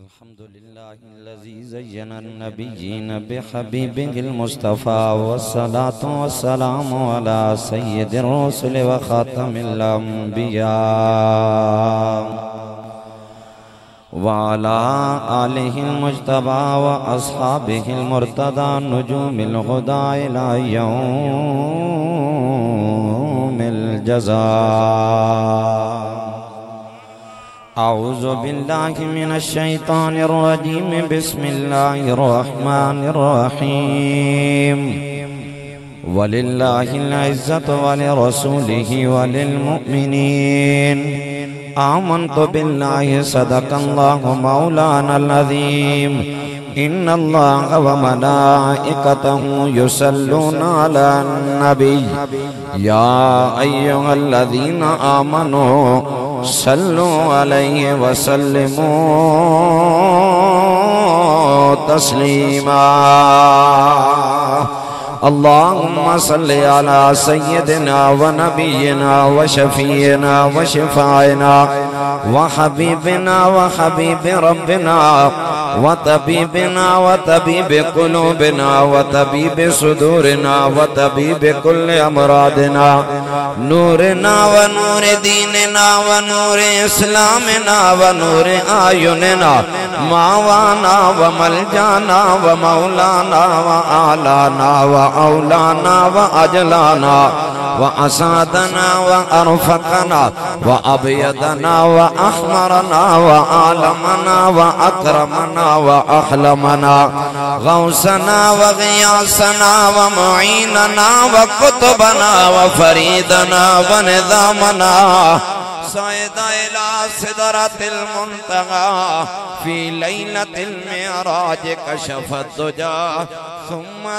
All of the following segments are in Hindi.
अल्हम्दुलिल्लाहिल्लज़ी ज़य्यनन नबिय्यीन बिहबीबिहिल मुस्तफ़ा वस्सलातु वस्सलामु अला सय्यिदिर रुसुलि व खातमिल अंबिया व अला आलिहिल मुज्तबा व अस्हाबिहिल मुर्तदा नुजूमिल हुदा इला यौमिल जज़ा। अऊज़ु बिल्लाहि मिनश शैतानिर रजीम बिस्मिल्लाहिर रहमानिर रहीम। वलिल्लाहिल इज़्ज़तु वलिरसूलिहि वलिल मुअ्मिनीन। आमन्तु बिल्लाहि सदक़ल्लाहु मौलानल अज़ीम। इन्नल्लाहा व मलाइकतहु युसल्लूना अलन नबी या अय्युहल्लज़ीना आमनू सल्लु अलैहि व सल्लिमू तस्लीमा। अल्लाहुम्मा सल्लि अला सय्यिदिना व नबिय्यिना व शफीना व शिफाइना व हबीबिना व हबीबि रब्बिना व तबीबिना व तबीबि कुलूबिना व तबीबि सुदूरिना व तबीबि कुल्लि अमरादिना नूरिना व नूरि दीनिना व नूरि इस्लामिना व नूरि आयुनिना मावाना व मलजाना व मौलाना व आलाना व औलाना व अजलाना व असादना व अरफकना व अबयदना व अहमरना व आलमना व अकरमना व अहलमना गौसना व गियासना व मुईनना व कुतुबना व फरीदना व निज़ामना सायदा इला सिदरतिल मुंतहा फी लैलतिल मिअराज कशफत दुजा सुम्मा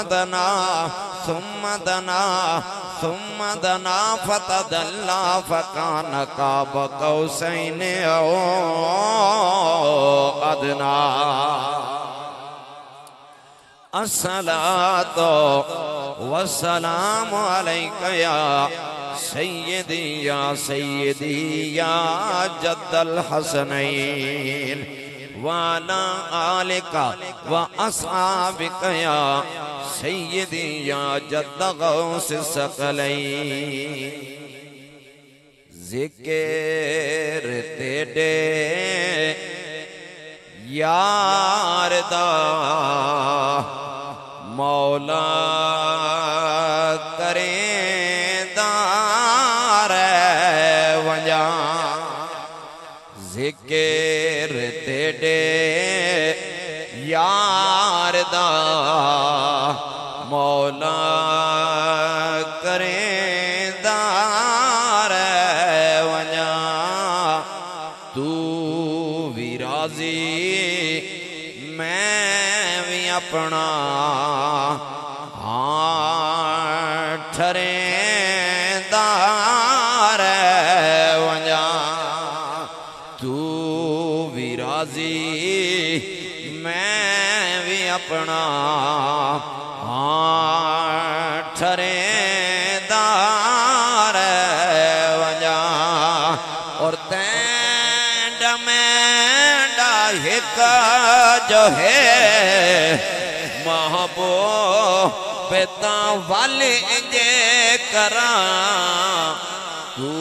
दना फतदल्ला फकान काब कौसैन औ अदना। अस्सलातु वस्सलामु अलैका या सय्यदी या जद्दल हसनैन व अला आलिका व अस्हाबिका या सय्यदी या जद्द गौस सकलैन। ज़िक्र तेरे यार दा मौला करेंदार वंजा। ज़िक्र तेरे यार दा मौला करेंदार वंजा। तू भी राज़ी मैं भी अपना हाँ ठरेंदार वंजा। तू भी राज़ी मैं भी अपना हाँ ठरेंदार वंजा। और तेंडा मेंडा हिका जो है महबूब बेता वाले जे करा। तू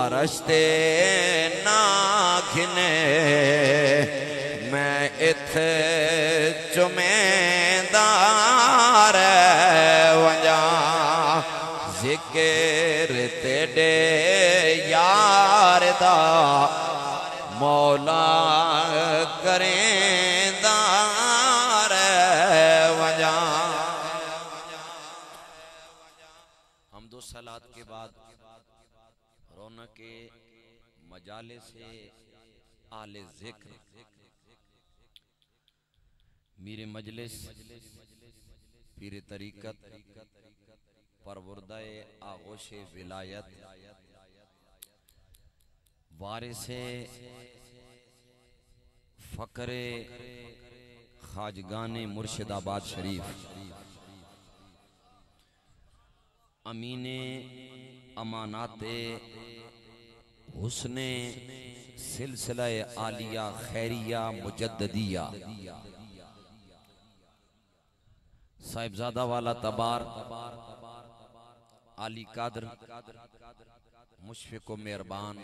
अरस्ते ना खिने मैं इथे चुमेदार वंजा। ज़िक्र तेरे यार दा मौला करेंदार वंजा। हमदो सलात के बाद रौनक मजाले से आले ज़िक्र मीरे मजलिस पीर तरीक़त परवरदाए आगोशे विलायत वारिसे फ़क़रे खाजगाने मुर्शिदाबाद शरीफ अमीने अमानाते हुस्ने सिलसिला आलिया खैरिया मुजद्ददिया साहिबजादा वाला तबार आली कादर मुशफिक व मेहरबान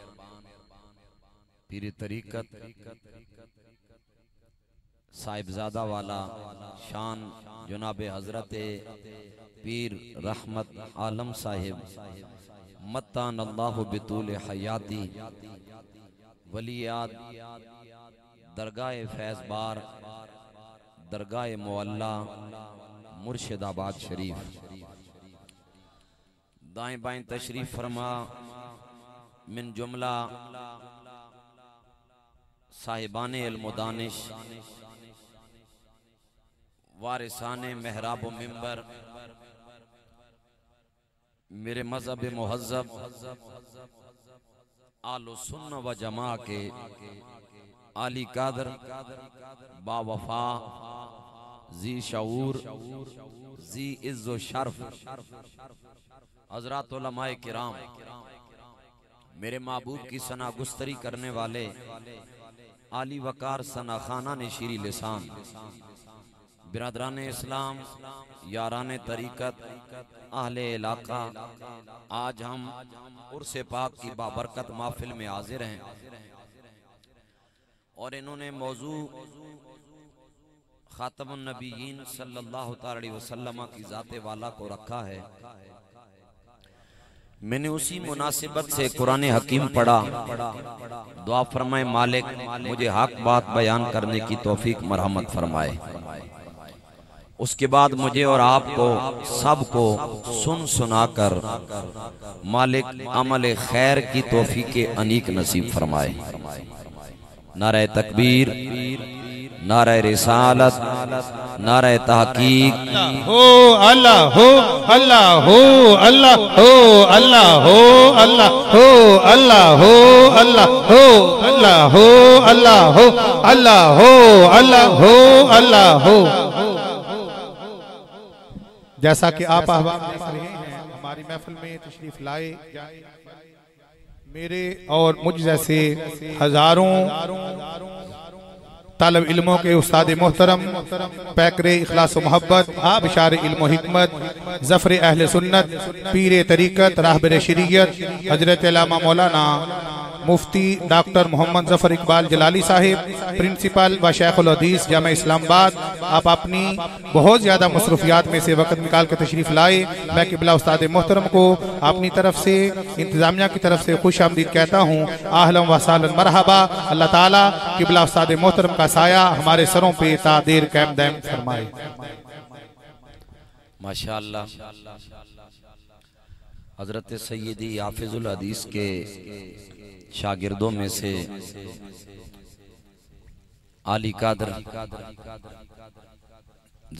पीर तरीकत साहिबजादा वाला शान जनाब हजरत पीर रहमत आलम साहिब मत्तान अल्लाहु बितूल हयाती वलियात दरगाह फैज़ बार दरगाह मुअल्ला मुर्शिदाबाद शरीफ दाएं बाएं तशरीफ फरमा मिन जुमला साहिबाने इल्म-ओ-दानिश वारिसाने मेहराब व मिंबर मेरे मजहब मुहज्जब आलो सुन्ना व जमा के आली कादर बावफा जी शऊर जी इज्जो शर्फ हजरात उलमाए किराम मेरे महबूब की सना गुस्तरी करने वाले आली वकार सना खाना ने शीरी लिसान बिरादरान इस्लाम यारान तरीकत आहले इलाका आज हम उर्से पाक की बाबरकत महफिल में हाजिर हैं और इन्होंने मौजू खातमुन नबीयीन सल्लल्लाहु अलैहि वसल्लम की जाते वाला को रखा है। मैंने उसी मुनासिबत से कुरान हकीम पढ़ा। दुआ फरमाए मालिक मुझे हक बात बयान करने की तौफीक मरहमत फरमाए। उसके बाद मुझे और आपको सबको सुन सुनाकर मालिक अमल खैर की तौफीक अनीक नसीब फरमाए। नारे तकबीर, नारे रिसालत, नारे तहकीक। हो अल्लाह हो अल्लाह हो अल्लाह हो अल्लाह हो अल्लाह हो अल्लाह हो अल्लाह हो अल्लाह हो अल्लाह हो अल्लाह हो अल्लाह हो अल्लाह हो। जैसा कि आप अहबाब देख रहे हैं हमारी महफिल में तशरीफ लाए मेरे और मुझ जैसे हजारों तालब इल्मों के उस्ताद मोहतरम पैकरे इखलास व मोहब्बत आबिशार इल्म व हिकमत ज़फ़र अहले सुन्नत पीर तरीकत राहबर शरीयत हजरत अल्लामा मौलाना मुफ्ती डॉक्टर मोहम्मद ज़फ़र इकबाल जलाली साहिब प्रिंसिपल व शेखुल हदीस जामा इस्लामाबाद आप अपनी बहुत ज़्यादा मसरूफियात में से वक़्त निकाल कर तशरीफ़ लाए। मैं किबला उस्ताद मोहतरम को अपनी तरफ से इंतज़ामिया की तरफ से खुश आमदीद कहता हूँ। आहलन व सहलन मरहबा। अल्लाह ताला किबला उस्ताद मोहतरम का साया हमारे सरों पे तादेर कायम दायम फरमाए। माशाअल्लाह। हजरत सैयदी हाफिजुल हदीस के शागिर्दों में से आली कादर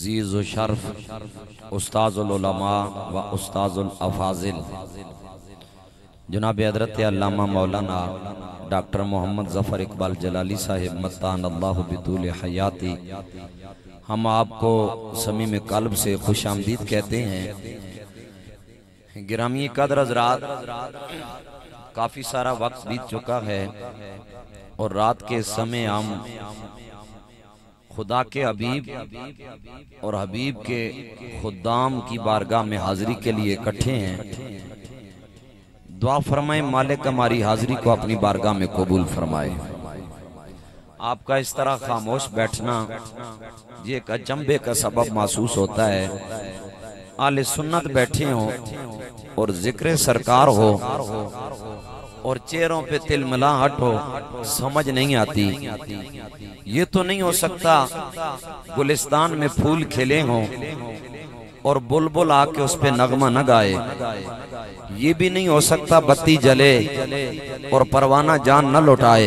जीज़ो शर्फ उस्ताजुल उलमा व उस्ताजुल अफाजिल जनाब हजरत अल्लामा मौलाना डॉक्टर मोहम्मद ज़फ़र इकबाल जलाली साहिब मत्तान अल्लाहु बितूल हयाती हम आपको समीम कल्ब से खुश आमदीद कहते हैं। गिरामी कदर हज़रात काफी सारा वक्त बीत चुका है और रात के समय हम खुदा के हबीब और हबीब के खुदाम की बारगाह में हाजिरी के लिए इकट्ठे हैं। दुआ फरमाए मालिक हमारी हाजिरी को अपनी बारगाह में कबूल फरमाए। आपका इस तरह खामोश बैठना ये एक अचंभे का सबब महसूस होता है। आले सुन्नत बैठे हो और जिक्र सरकार हो और चेहरों पे तिलमिलाहट हो, समझ नहीं आती। ये तो नहीं हो सकता गुलिस्तान में फूल खिले हों और बुलबुल आके उस पे नगमा न गाए। ये भी नहीं हो सकता बत्ती जले और परवाना जान न लौटाए।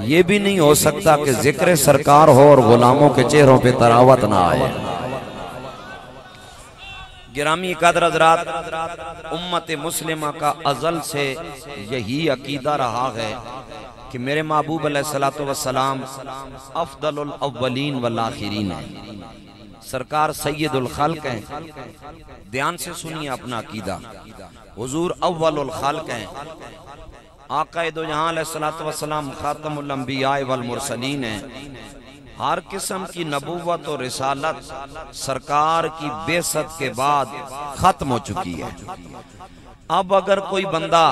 ये भी नहीं हो सकता कि जिक्र सरकार हो और गुलामों के चेहरों पे तरावत ना आए। गिरामी कदर हज़रात उम्मत मुस्लिमा का अज़ल से यही अकीदा रहा है कि मेरे महबूब अलैहिस्सलातु वस्सलाम अफ़दलुल अव्वलीन वल आखिरीन है। सरकार सैयदुल खल्क हैं। ध्यान से सुनिए अपना अकीदा। हुजूर अव्वलुल खल्क हैं। आक़ाए दो जहां अलैहिस्सलातु वस्सलाम खातमुल अंबिया वल मुरसलीन है। हर किस्म की नबूवत और रिसालत सरकार की बेसत के बाद खत्म हो चुकी है। अब अगर कोई बंदा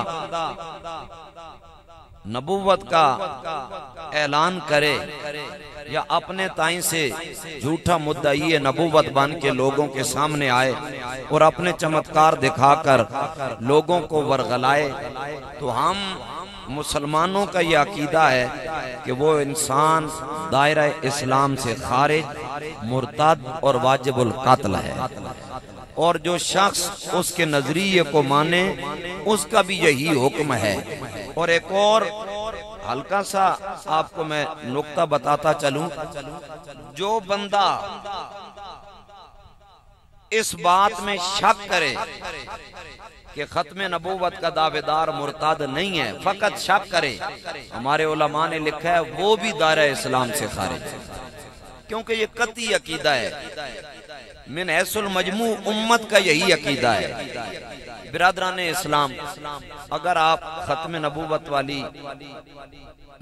नबूवत का ऐलान करे या अपने ताई से झूठा मुद्दई नबूवत बन के लोगों के सामने आए और अपने चमत्कार दिखाकर लोगों को वरगलाए, तो हम मुसलमानों का यह अकीदा है कि वो इंसान दायरा इस्लाम से खारिज, मुर्तद और वाजिबुल कत्ल है। और जो शख्स उसके नजरिए को माने उसका भी यही हुक्म है। और एक और हल्का सा आपको मैं नुक्ता बताता चलूं, जो बंदा इस बात में शक करे कि खत्म नबूवत का दावेदार मुर्ताद नहीं है, फकत शक करे, हमारे उलमा ने लिखा है वो भी दायरा इस्लाम से खारिज है, क्योंकि ये कतई अकीदा है। मिन हैसुल मजमू उम्मत का यही अकीदा है। बिरादरान इस्लाम, अगर आप खत्म नबूवत वाली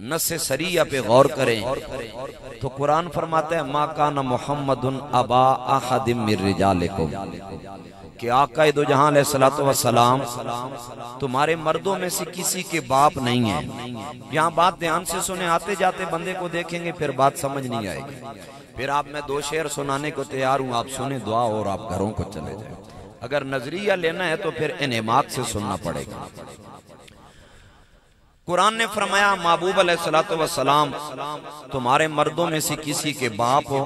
नस्से सरिया पे गौर करें तो कुरान फरमाता है मा काना मुहम्मदुन अबा अहदिम मिर रिजालिकुम, कि आक़ाए दो जहां अलैहिस्सलातु वस्सलाम तुम्हारे मर्दों में से किसी के बाप नहीं है। यहाँ बात ध्यान से सुने, आते जाते बंदे को देखेंगे फिर बात समझ नहीं आएगी। फिर आप मैं दो शेर सुनाने को तैयार हूँ, आप सुने दुआ और आप घरों को चले जाए। अगर नजरिया लेना है तो फिर इनेमात से सुनना पड़ेगा। कुरान ने फरमाया महबूब अलैहिस्सलातु वस्सलाम तुम्हारे मर्दों में से किसी के बाप हो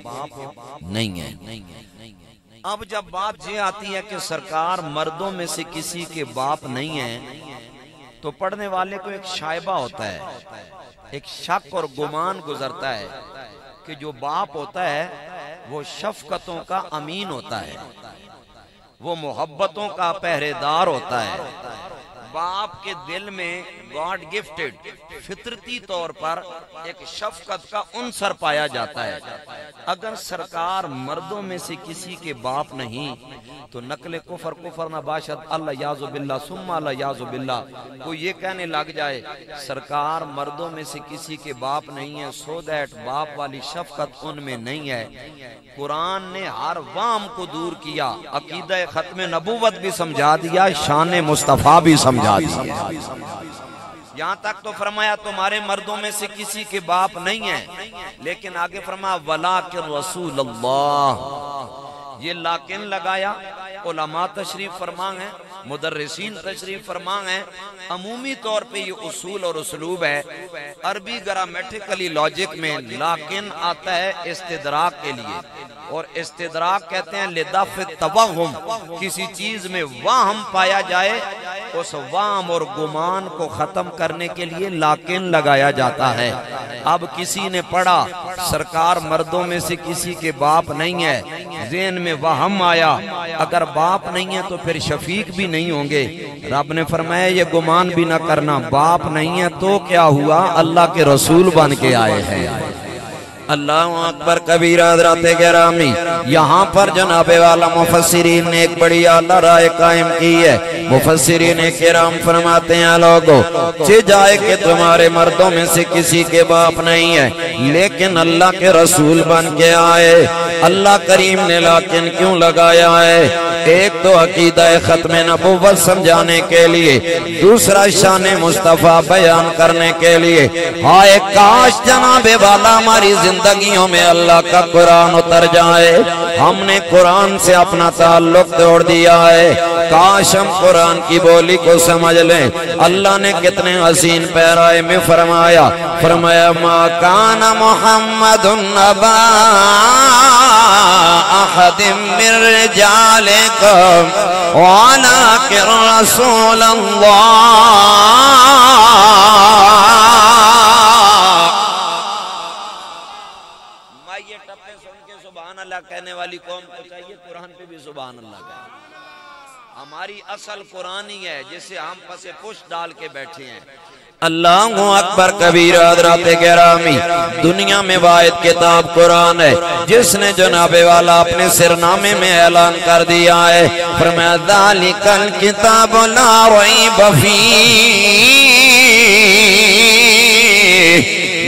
नहीं है। अब जब बात ये आती है कि सरकार मर्दों में से किसी के बाप नहीं है, तो पढ़ने वाले को एक शायबा होता है, एक शक और गुमान गुजरता है कि जो बाप होता है वो शफकतों का अमीन होता है, वो मोहब्बतों का पहरेदार होता है। बाप के दिल में गॉड गिफ्टेड फितरती तौर पर एक शफकत का उनसर पाया जाता है। अगर सरकार मर्दों में से किसी के बाप नहीं तो नकले कुफर कुफर न बाशद अल्लाह याज़ु बिल्ला सुम्मा अल्लाह याज़ु बिल्ला, वो ये कहने लग जाए सरकार मर्दों में से किसी के बाप नहीं है, सो दैट बाप वाली शफकत उनमें नहीं है। कुरान ने हर वाम को दूर किया, अकीदा खत्म नबूवत भी समझा दिया, शान मुस्तफा भी समझा दिया। यहाँ तक तो फरमाया तुम्हारे मर्दों में से किसी के बाप नहीं है, लेकिन आगे फरमाया वलाकिन रसूलुल्लाह, ये लाकिन लगाया। उलमा तशरीफ फरमा है, मुदर्रिसीन तशरीफ फरमा है। अमूमी तौर पे ये उसूल और उसलूब है। अरबी ग्रामेटिकली लॉजिक में लाकिन आता है इस्तिदराक के लिए, और इस्तिदराक कहते हैं लिदाफ़ तवहुम, किसी चीज में वाहम पाया जाए, उस वाहम और गुमान को खत्म करने के लिए लाकिन लगाया जाता है। अब किसी ने पढ़ा सरकार मर्दों में से किसी के बाप नहीं है, ज़हन में वहम आया, अगर बाप नहीं है तो फिर शफीक भी नहीं होंगे। रब ने फरमाया ये गुमान भी ना करना, बाप नहीं है तो क्या हुआ, अल्लाह के रसूल बन के आए हैं। अल्लाह अकबर कबीरा हज़रात गिरामी, यहाँ पर जनाबे वाला मुफस्सिरीन ने एक बड़ी आला राय कायम की है। मुफस्सिरीन किराम फरमाते हैं लोगों, चे जाए कि तुम्हारे मर्दों में से किसी के बाप नहीं है, लेकिन अल्लाह के रसूल बन के आए। अल्लाह करीम ने लाकिन क्यों लगाया है? एक तो अकीदा खत्म नबूवत समझाने के लिए, दूसरा शान मुस्तफा बयान करने के लिए। हाय काश जनाबे वाला हमारी जिंदगियों में अल्लाह का कुरान उतर जाए। हमने कुरान से अपना ताल्लुक तोड़ दिया है। काश हम कुरान की बोली को समझ लें। अल्लाह ने कितने हसीन पैराए में फरमाया, फरमाया मा काना मुहम्मदुन अबा अहदिम मिर रिजालिकुम वलाकिन रसूलल्लाह। ये टप्पे सुन के सुभान अल्लाह कहने वाली कौम को चाहिए कुरान पे भी सुभान अल्लाह कहे। हमारी असल कुरान ही है जिसे हम फसे पुश डाल के बैठे हैं। अल्लाहु अकबर कबीरा हज़रात गिरामी, दुनिया में वाहिद किताब कुरान है जिसने जनाबे वाला अपने सिरनामे में ऐलान कर दिया है, फरमाया ज़ालिकल किताबु ला रैब फीह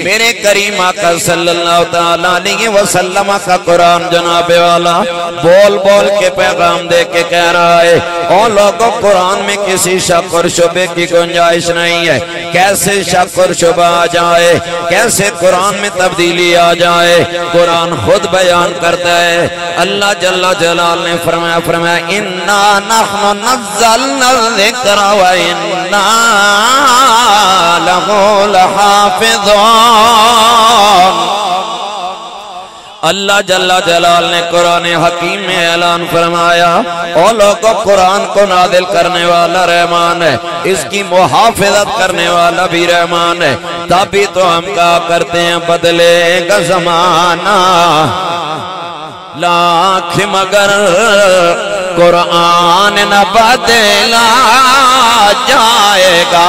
मेरे करीम आका सल्लल्लाहु तआला अलैहि वसल्लम का कुरान जनाबे वाला बोल बोल के पैगाम दे के कह रहा है, ओ लोगों, कुरान में किसी शक और शुबे की गुंजाइश नहीं है। कैसे शक और शुबा आ जाए, कैसे कुरान में तब्दीली आ जाए, कुरान खुद बयान करता है। अल्लाह जल्ला जलाल ने फरमाया इन्ना नहनु नज़्ज़लना ज़िक्रा व इन्ना लहु लहाफ़िज़ून। अल्लाह जल्ला जलाल ने कुरान हकीम में ऐलान फरमाया, ओ लोगों, कुरान को नादिल करने वाला रहमान है, इसकी मुहाफिजत करने वाला भी रहमान है। तभी तो हम कहा करते हैं बदलेगा जमाना लाख मगर कुरान न बदला जाएगा।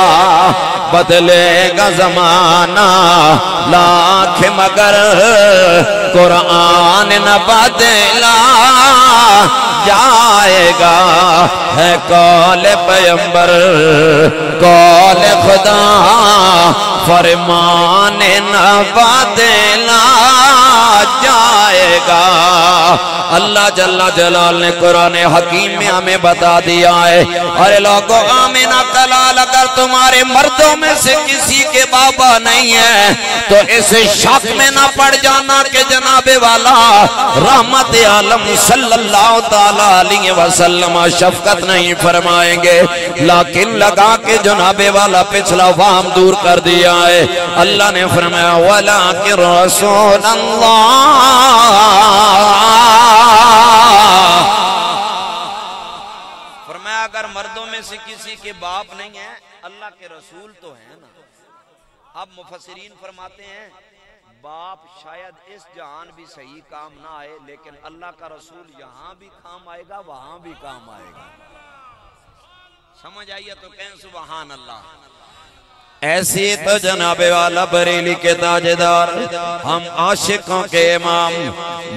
बदलेगा जमाना लाख मगर कुरान न बदला जाएगा। है कौल पैगंबर कौल खुदा फरमान न बदला जाएगा। अल्लाह जल्ला जलाल ने कुरान हकीम में हमें बता दिया है, अरे लोगों, आमिना कलाल अगर तुम्हारे मर्दों में से किसी के बाबा नहीं है तो इस शक में ना पड़ जाना कि जनाबे वाला रहमत आलम सल्लल्लाहु ताला अलैहि वसल्लम शफकत नहीं फरमाएंगे। लेकिन लगा के जनाबे वाला पिछला वाम दूर कर दिया है। अल्लाह ने फरमाया वला कि रसूल फरमाया अगर मर्दों में से किसी के बाप नहीं है, अल्लाह के रसूल तो है ना। अब मुफस्सिरीन फरमाते हैं बाप शायद इस जहान भी सही काम ना आए, लेकिन अल्लाह का रसूल यहाँ भी काम आएगा, वहां भी काम आएगा। समझ आइए तो कहें सुभान अल्लाह। ऐसी तो जनाबे वाला बरेली के ताजेदार, हम आशिकों के इमाम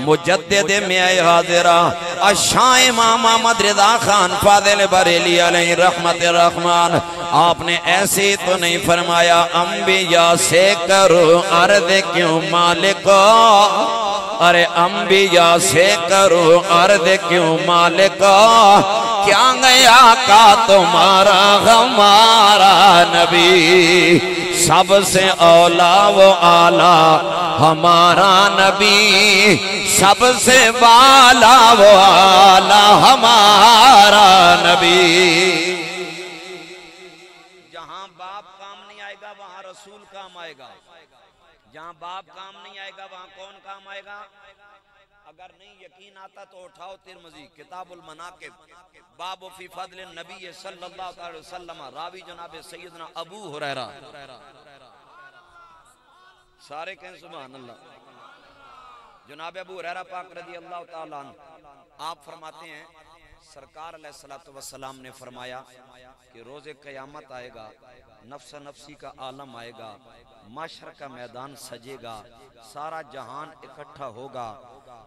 मुजद्दिद में हाजिरा अशाह इमाम अहमद रिज़ा खान फादिल बरेली अलैहि रहमत रहमान, आपने ऐसे तो नहीं फरमाया अंबिया से करो अर्ज क्यों मालिको, अरे अंबिया से करो अर्ज क्यों मालिको, क्या गया का तुम्हारा हमारा नबी, सबसे औला वो आला हमारा नबी, सबसे वाला वो आला हमारा नबी। जहां बाप काम नहीं आएगा वहां रसूल काम आएगा, जहां बाप काम नहीं आएगा वहां कौन काम आएगा। अगर नहीं यकीन आता तो उठाओ तिरमिज़ी किताबुल मनाकिब बाब फी फज़ल नबी सल्लल्लाहु अलैहि वसल्लम, रावी जनाब सैयदना अबू हुरैरा, सारे कहें सुभान अल्लाह। जनाब अबू हुरैरा पाक रज़ी अल्लाह ताला अन्हु, आप फरमाते हैं सरकार अलैहिस्सलातु वस्सलाम ने फरमाया कि रोज़े क़यामत आएगा, नफ्स नफ्सी का आलम आएगा, माशर का मैदान सजेगा, सारा जहान इकट्ठा होगा।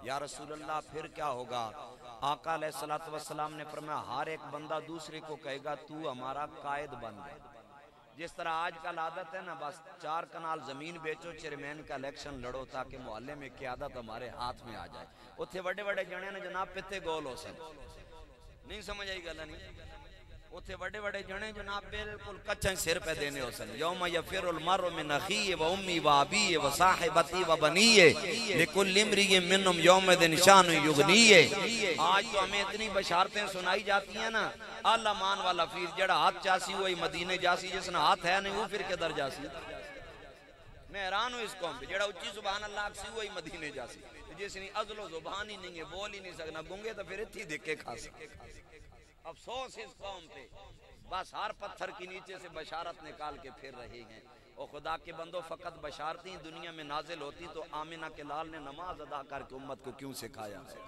या रसूलल्लाह फिर क्या होगा। आका अलैहिस्सलातु वस्सलाम ने फरमाया हर एक बंदा दूसरे को कहेगा तू हमारा कायद बन गया। जिस तरह आजकल आदत है ना, बस 4 कनाल जमीन बेचो, चेयरमैन का इलेक्शन लड़ो ताकि मोहल्ले में क़यादत हमारे हाथ में आ जाए। उत्थे बड़े बड़े जने ने जनाब पिते गोल हो सन, नहीं समझ आई गल नहीं। उथे बड़े बड़े जने जनाब बिल्कुल कच्चा सिर पे देने हो सन। यौम यफिरुल मर्रु मिन अखीहि व उम्मी व अबीहि व साहिबती व बनीहि लिकुल्लि इम्रिइन मिनहुम यौमइदिन शान युगनीहि। आज तो हमें इतनी बशारतें सुनाई जाती हैं ना, अल्लाह मान वाला फिर जड़ा हाथ चासी वही मदीने जासी, जिसने हाथ है नहीं वो फिर किधर जासी। मैं हैरान हूँ इस कौम पे, जड़ा उच्ची जुबान अल्लाह सी वही मदीने जासी, जिसने अज़लो जुबान ही नहीं है, बोल ही नहीं सकना, गूंगे तो फिर इतनी दिक्के खासी। अफसोस इस कौम पे, बस हर पत्थर के नीचे से बशारत निकाल के फिर रहे हैं। और खुदा के बंदो फकत बशारती दुनिया में नाजिल होती तो आमिना के लाल ने नमाज अदा करके उम्मत को क्यों सिखाया है।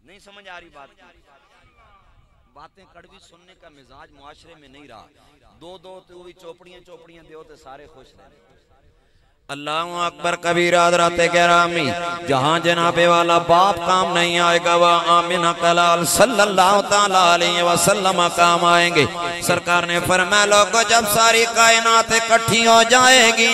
नहीं समझ आ रही बात की? बातें कड़वी सुनने का मिजाज मुआशरे में नहीं रहा। दो दो तो चोपड़ियां चोपड़ियां दो तो सारे खुश रहे। अल्लाहु अकबर कबीरा हज़रात गिरामी, जहाँ जनाबे वाला बाप काम नहीं आएगा वह आमिना कलाल सल्लल्लाहु ताला अलैहि वसल्लम काम आएंगे। सरकार ने फरमाया लोगों जब सारी कायनात इकट्ठी हो जाएगी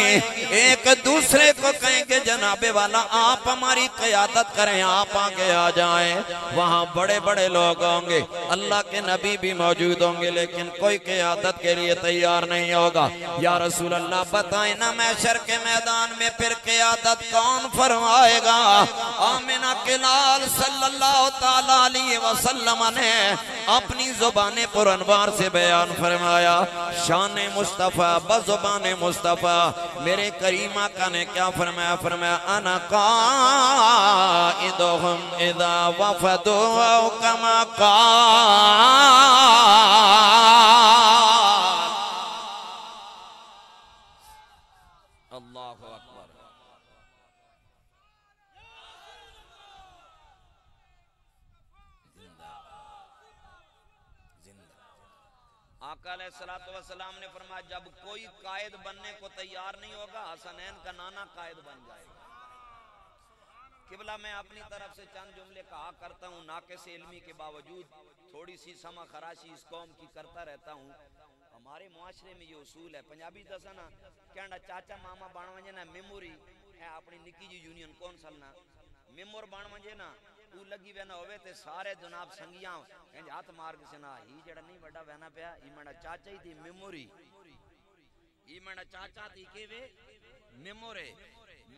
एक दूसरे को कहेंगे जनाबे वाला आप हमारी क़यादत करें, आप आगे आ जाएं। वहाँ बड़े बड़े लोग होंगे, अल्लाह के नबी भी मौजूद होंगे, लेकिन कोई क़यादत के लिए तैयार नहीं होगा। या रसूल अल्लाह बताएं ना महशर के मैदान में फिर क़यादत कौन फरमाएगा? आमिना के लाल सल्लल्लाहु ताला अलैहि वसल्लम ने अपनी ज़ुबान पुरअनवार से बयान फरमाया। शान मुस्तफ़ा बज़ुबान मुस्तफ़ा मेरे करीमा का ने क्या फरमाया? फरमाया अना क़ाइदुहुम इज़ा वफ़दू कमा अल्लाहु अकबर। आका अलैहिस्सलातु वस्सलाम ने फरमाया जब कोई कायद बनने को तैयार नहीं होगा हसनैन का नाना कायद बन जाएगा। किबला मैं अपनी तरफ से चंद जुमले कहा करता हूँ, नाक़िस इल्मी के बावजूद थोड़ी सी समा खराशी इस कौम की करता रहता हूँ। हमारे मुआशरे में ये उसूल है, पंजाबी दसा ना कहना चाचा मामा बन वजे ना मेमोरी है अपनी निकी जी यूनियन कौन सलना मेमोर बन वजे ना तू लगी वैना होवे ते सारे जनाब संगियां इंज हाथ मार के ना ही जेड़ा नहीं बड़ा वैना पिया ई मेरा चाचा ही थी मेमोरी, ई मेरा चाचा थी केवे मेमोरे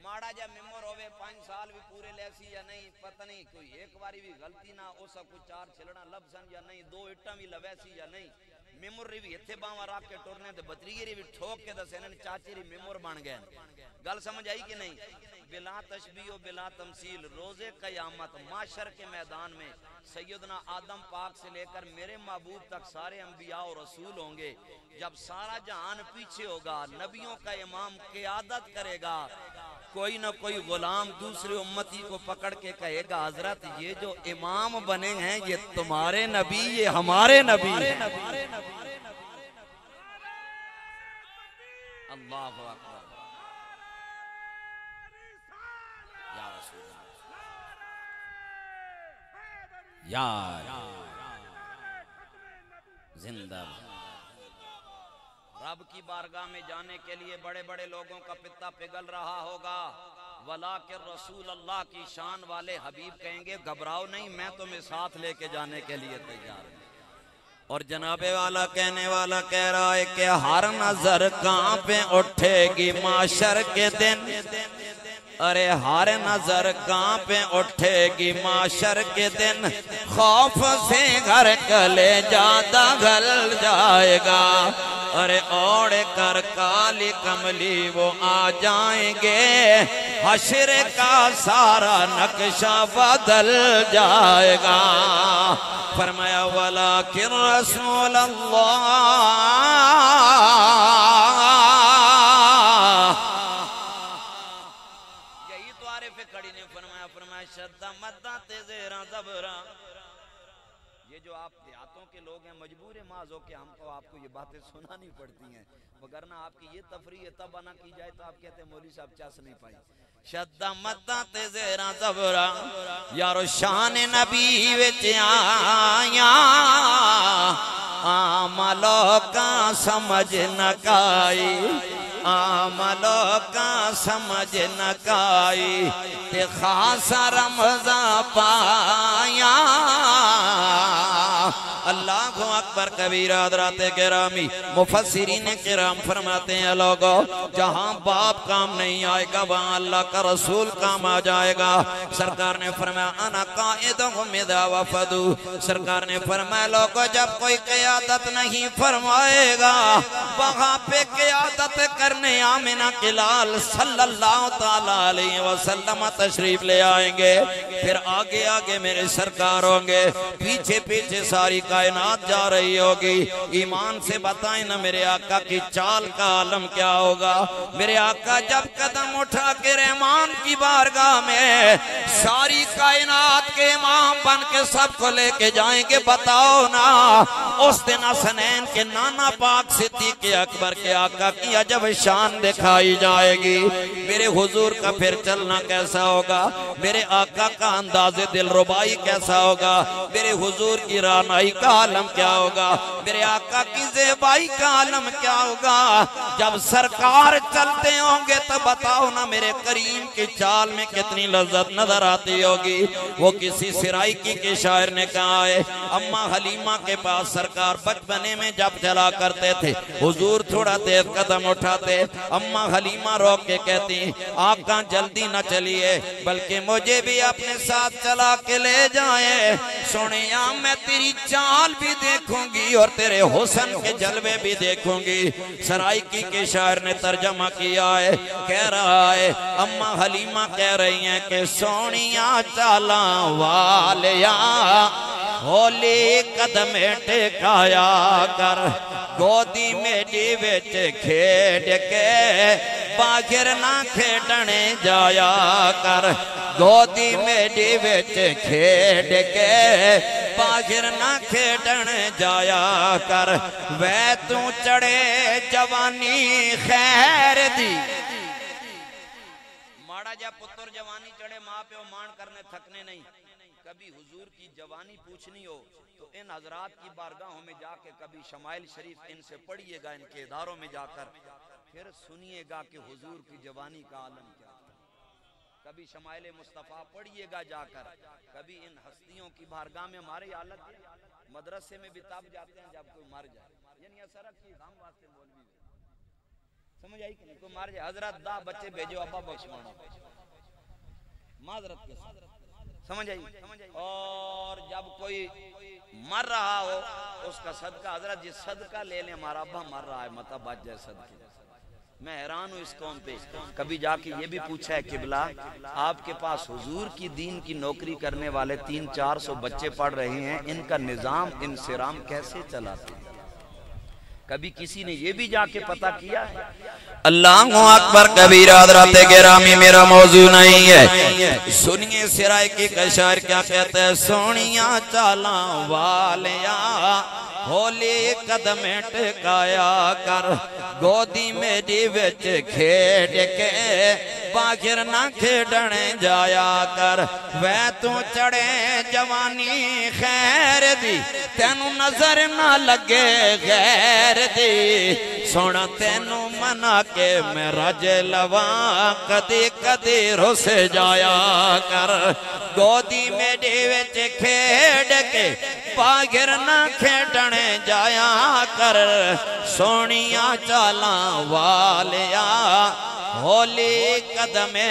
माड़ा जा मेमोर होवे 5 साल भी पूरे लेसी या नहीं पता नहीं, कोई एक बारी भी गलती ना ओ सब कुछ 4 छिलना लबसन या नहीं, 2 इट्टा भी लवैसी या नहीं, मेमोरी भी इत्थे बावा रख के टुरने ते बतरीरी भी ठोक के दस इन्हने चाचेरी मेमोर बन गए। गल समझ आई कि नहीं? बिला तशबीह बिला तमसील रोजे कयामत माशर के मैदान में सैयदना आदम पाक से लेकर मेरे महबूब तक सारे अंबिया और रसूल होंगे। जब सारा जहान पीछे होगा नबियों का इमाम क़यादत करेगा, कोई ना कोई गुलाम दूसरे उम्मती को पकड़ के कहेगा हजरत ये जो इमाम बने हैं ये तुम्हारे नबी ये हमारे नबी हैं। अल्लाहु अकबर। या रसूल या जिंदाबाद। रब की बारगाह में जाने के लिए बड़े बड़े लोगों का पित्ता पिघल रहा होगा। वला के रसूल अल्लाह की शान वाले हबीब कहेंगे घबराओ नहीं मैं तुम्हें साथ लेके जाने के लिए तैयार हूं। और जनाबे वाला कहने वाला कह रहा है कि हर नजर कहां पे उठेगी माशर के दिन, अरे हर नजर कहां पे उठेगी माशर के दिन, खौफ से घर कलेजा दगल जाएगा। अरे ओढ़ कर काली कमली वो आ जाएंगे, हश्र का सारा नक्शा बदल जाएगा। फरमाया वाला कि रसूल अल्लाह यही तो आरिफ कड़ी ने फरमाया। फरमाया शद्दा मद्दा तेज़ेरा ज़बरा, ये जो आप देहातों के लोग हैं मजबूर माज हो के हमको आपको ये बातें सुनानी पड़ती हैं, वगरना आपकी ये तफरीह तब ना की जाए तो आप कहते हैं मौलवी साहब चस नहीं पाई। शद्दा मद्दा तेज़ेरा ज़बरा यारो शान नबी विच आया, आमलो का समझ न काई, आमलो का समझ न काई, ते खास रमज़ा पाया। अल्लाहु अकबर कबीरा हज़रात गिरामी मुफस्सिरीन किराम फरमाते हैं लोगों जहां बाप काम नहीं आएगा वहां अल्लाह का रसूल काम आ जाएगा। सरकार ने फरमाया अना क़ाइदुहुम इज़ा वफ़दू, सरकार ने फरमाया लोगों जब कोई क़यादत नहीं फरमाएगा वहां पे क़यादत करने आमिना के लाल सल्लल्लाहु ताला अलैहि वसल्लम तशरीफ ले आएंगे। फिर आगे आगे मेरे सरकार होंगे, पीछे पीछे सारी कायनात जा रही होगी। ईमान से बताएं ना मेरे आका की चाल का आलम क्या होगा। मेरे आका जब कदम उठा के रहमान की बारगाह में सारी कायनात के इमाम बन के सबको लेके जाएंगे, बताओ ना उस दिन हसनैन के नाना पाक सिद्दीक़ अकबर के आका की अजब शान दिखाई जाएगी। मेरे हुजूर का फिर चलना कैसा होगा, मेरे आका का अंदाज़े दिलरुबाई कैसा होगा, मेरे हुजूर की रानाई का आलम क्या होगा, मेरे आका की ज़ेबाई का आलम क्या होगा। जब सरकार चलते होंगे तो बताओ ना मेरे करीम की चाल में कितनी लज्जत नजर आती होगी। वो किसी सिराइकी के शायर ने कहा है, अम्मा हलीमा के पास सरकार बचपने में जब चला करते थे, हुजूर थोड़ा तेज कदम उठाते, अम्मा हलीमा रोक के कहती, आका जल्दी न चलिए बल्कि मुझे भी अपने साथ चला के ले जाए। सोनिया मैं तेरी चाल भी देखूंगी और तेरे हुस्न के जलवे भी देखूंगी। सराइकी के शायर ने तर्जमा किया है, कह रहा है अम्मा हलीमा कह रही हैं कि सोनिया चाला वालिया होली कदम टेकाया कर, गोदी मेरी विच खेड के बागिर ना खेडने जाया कर, गोदी मेरी विच खेड के बागिर ना खेडन जाया कर। वै तू चढ़े जवानी खैर दी, माड़ा जा पुत्र जवानी चढ़े माँ प्यो मान करने थकने नहीं। कभी हुजूर की जवानी पूछनी हो तो इन हजरात की बारगाहों में जाके कभी शमाइल शरीफ इनसे पढ़िएगा, इनके इदारों में जाकर फिर सुनिएगा कि हुजूर की जवानी का आलम क्या। कभी शमाइल मुस्तफ़ा पढ़िएगा जाकर, कभी इन हस्तियों की बारगाह में हमारी हालत मदरसे में भी तब जाते हैं जब कोई मर जाए, यानी असरत की हम वास्ते मौलवी समझ आई कि नहीं, कोई मर जाए हजरत दा बच्चे भेजो अब्बा बख्शवाना माजरत के साथ, समझ आई। और जब कोई मर रहा हो उसका सदका हजरत जी सदका ले ले, हमारा अब्बा मर रहा है मतलब बच जाए सदके। मैं हैरान हूँ इस कौम पे। कभी जाके ये भी पूछा है किबला आपके पास हुजूर की दीन की नौकरी करने वाले 300-400 बच्चे पढ़ रहे हैं, इनका निजाम इंसिराम कैसे चलाते हैं? कभी किसी ने ये भी जाके पता किया है? अल्लाहु अकबर कबीरा हज़रात गिरामी मेरा मौजू नहीं है। सुनिए सिराइकी का शायर क्या कहता है, सोनिया चाला वालिया होली कदम टिकाया कर, गोदी मेरी विच खेड के बागिर ना खेडने जाया कर। वै तू चढ़े जवानी खैर दी, तेनू नजर ना लगे गैर दी, सुन तेनू मना के मैं रज लवा कदी कदी रुस जाया कर, गोदी मेरी विच खेड के बागिर ना खेडने जाया कर। सोनिया चाला वालिया होली कदमे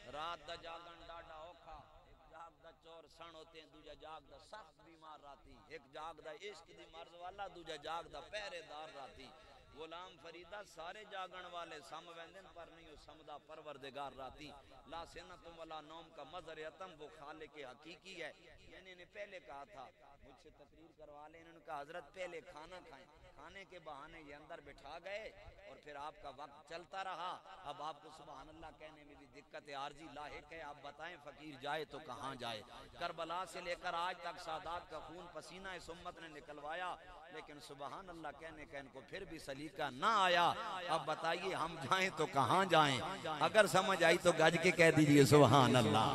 रात दा जागन डाडा औखा, एक जाग दा चोर सण होते हैं, दूजा जाग दा सख्त बीमार राती, एक जाग दा इश्क दी मर्ज वाला, दूजा जाग दा पहरेदार राती। गुलाम फरीदा सारे जागन वाले सम वेंदन पर नहीं हो समदा परवरदिगार राती। ला सिनतुम वला नौम का मज़र यतम वो खालिक हकीकी है। यानी ने पहले कहा था, मुझसे तकरीर करवा ले, इन्होंने कहा हजरत पहले खाना खाएं, खाने के बहाने ये अंदर बिठा गए और फिर आपका वक्त चलता रहा। अब आपको सुभान अल्लाह कहने में भी दिक्कत है, आरजी लाहिक है। आप बताएं फकीर जाए तो कहाँ जाए? करबला से लेकर आज तक सादात का खून पसीना इस उम्मत ने निकलवाया, लेकिन सुभान अल्लाह कहने का इनको फिर भी सलीका ना आया। अब बताइए हम जाएं तो कहाँ जाएं? अगर समझ आई तो गज के कह दीजिए सुभान अल्लाह।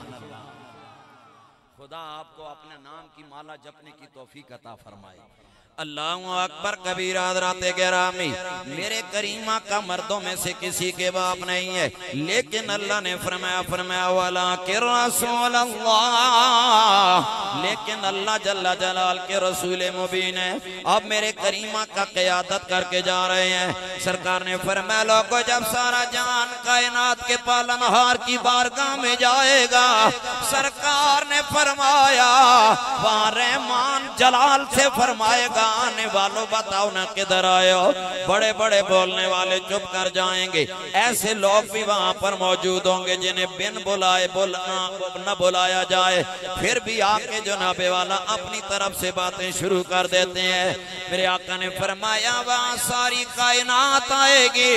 खुदा आपको अपने नाम की माला जपने की तौफीक अता फरमाए। अल्लाहु अकबर कबीरा हज़रात गिरामी मेरे करीमा का मर्दों में से किसी के बाप नहीं है, लेकिन अल्लाह ने फरमाया वाला के रसूल अल्लाह, लेकिन अल्लाह जल्ला जलाल के रसूल मुबीन है। अब मेरे करीमा का क़यादत करके जा रहे हैं। सरकार ने फरमाया लोगों जब सारा जान कायनात के पालनहार की बारगाह में जाएगा, सरकार ने फरमाया वहाँ रहमान जलाल से फरमाएगा आने वालों बताओ ना किधर आए हो। बड़े बड़े बोलने वाले चुप कर जाएंगे। ऐसे लोग भी वहां पर मौजूद होंगे जिन्हें बिन बुलाए न बुलाया जाए फिर भी आके जनाबे वाला अपनी तरफ से बातें शुरू कर देते हैं। मेरे आका ने फरमाया वहां सारी कायनात आएगी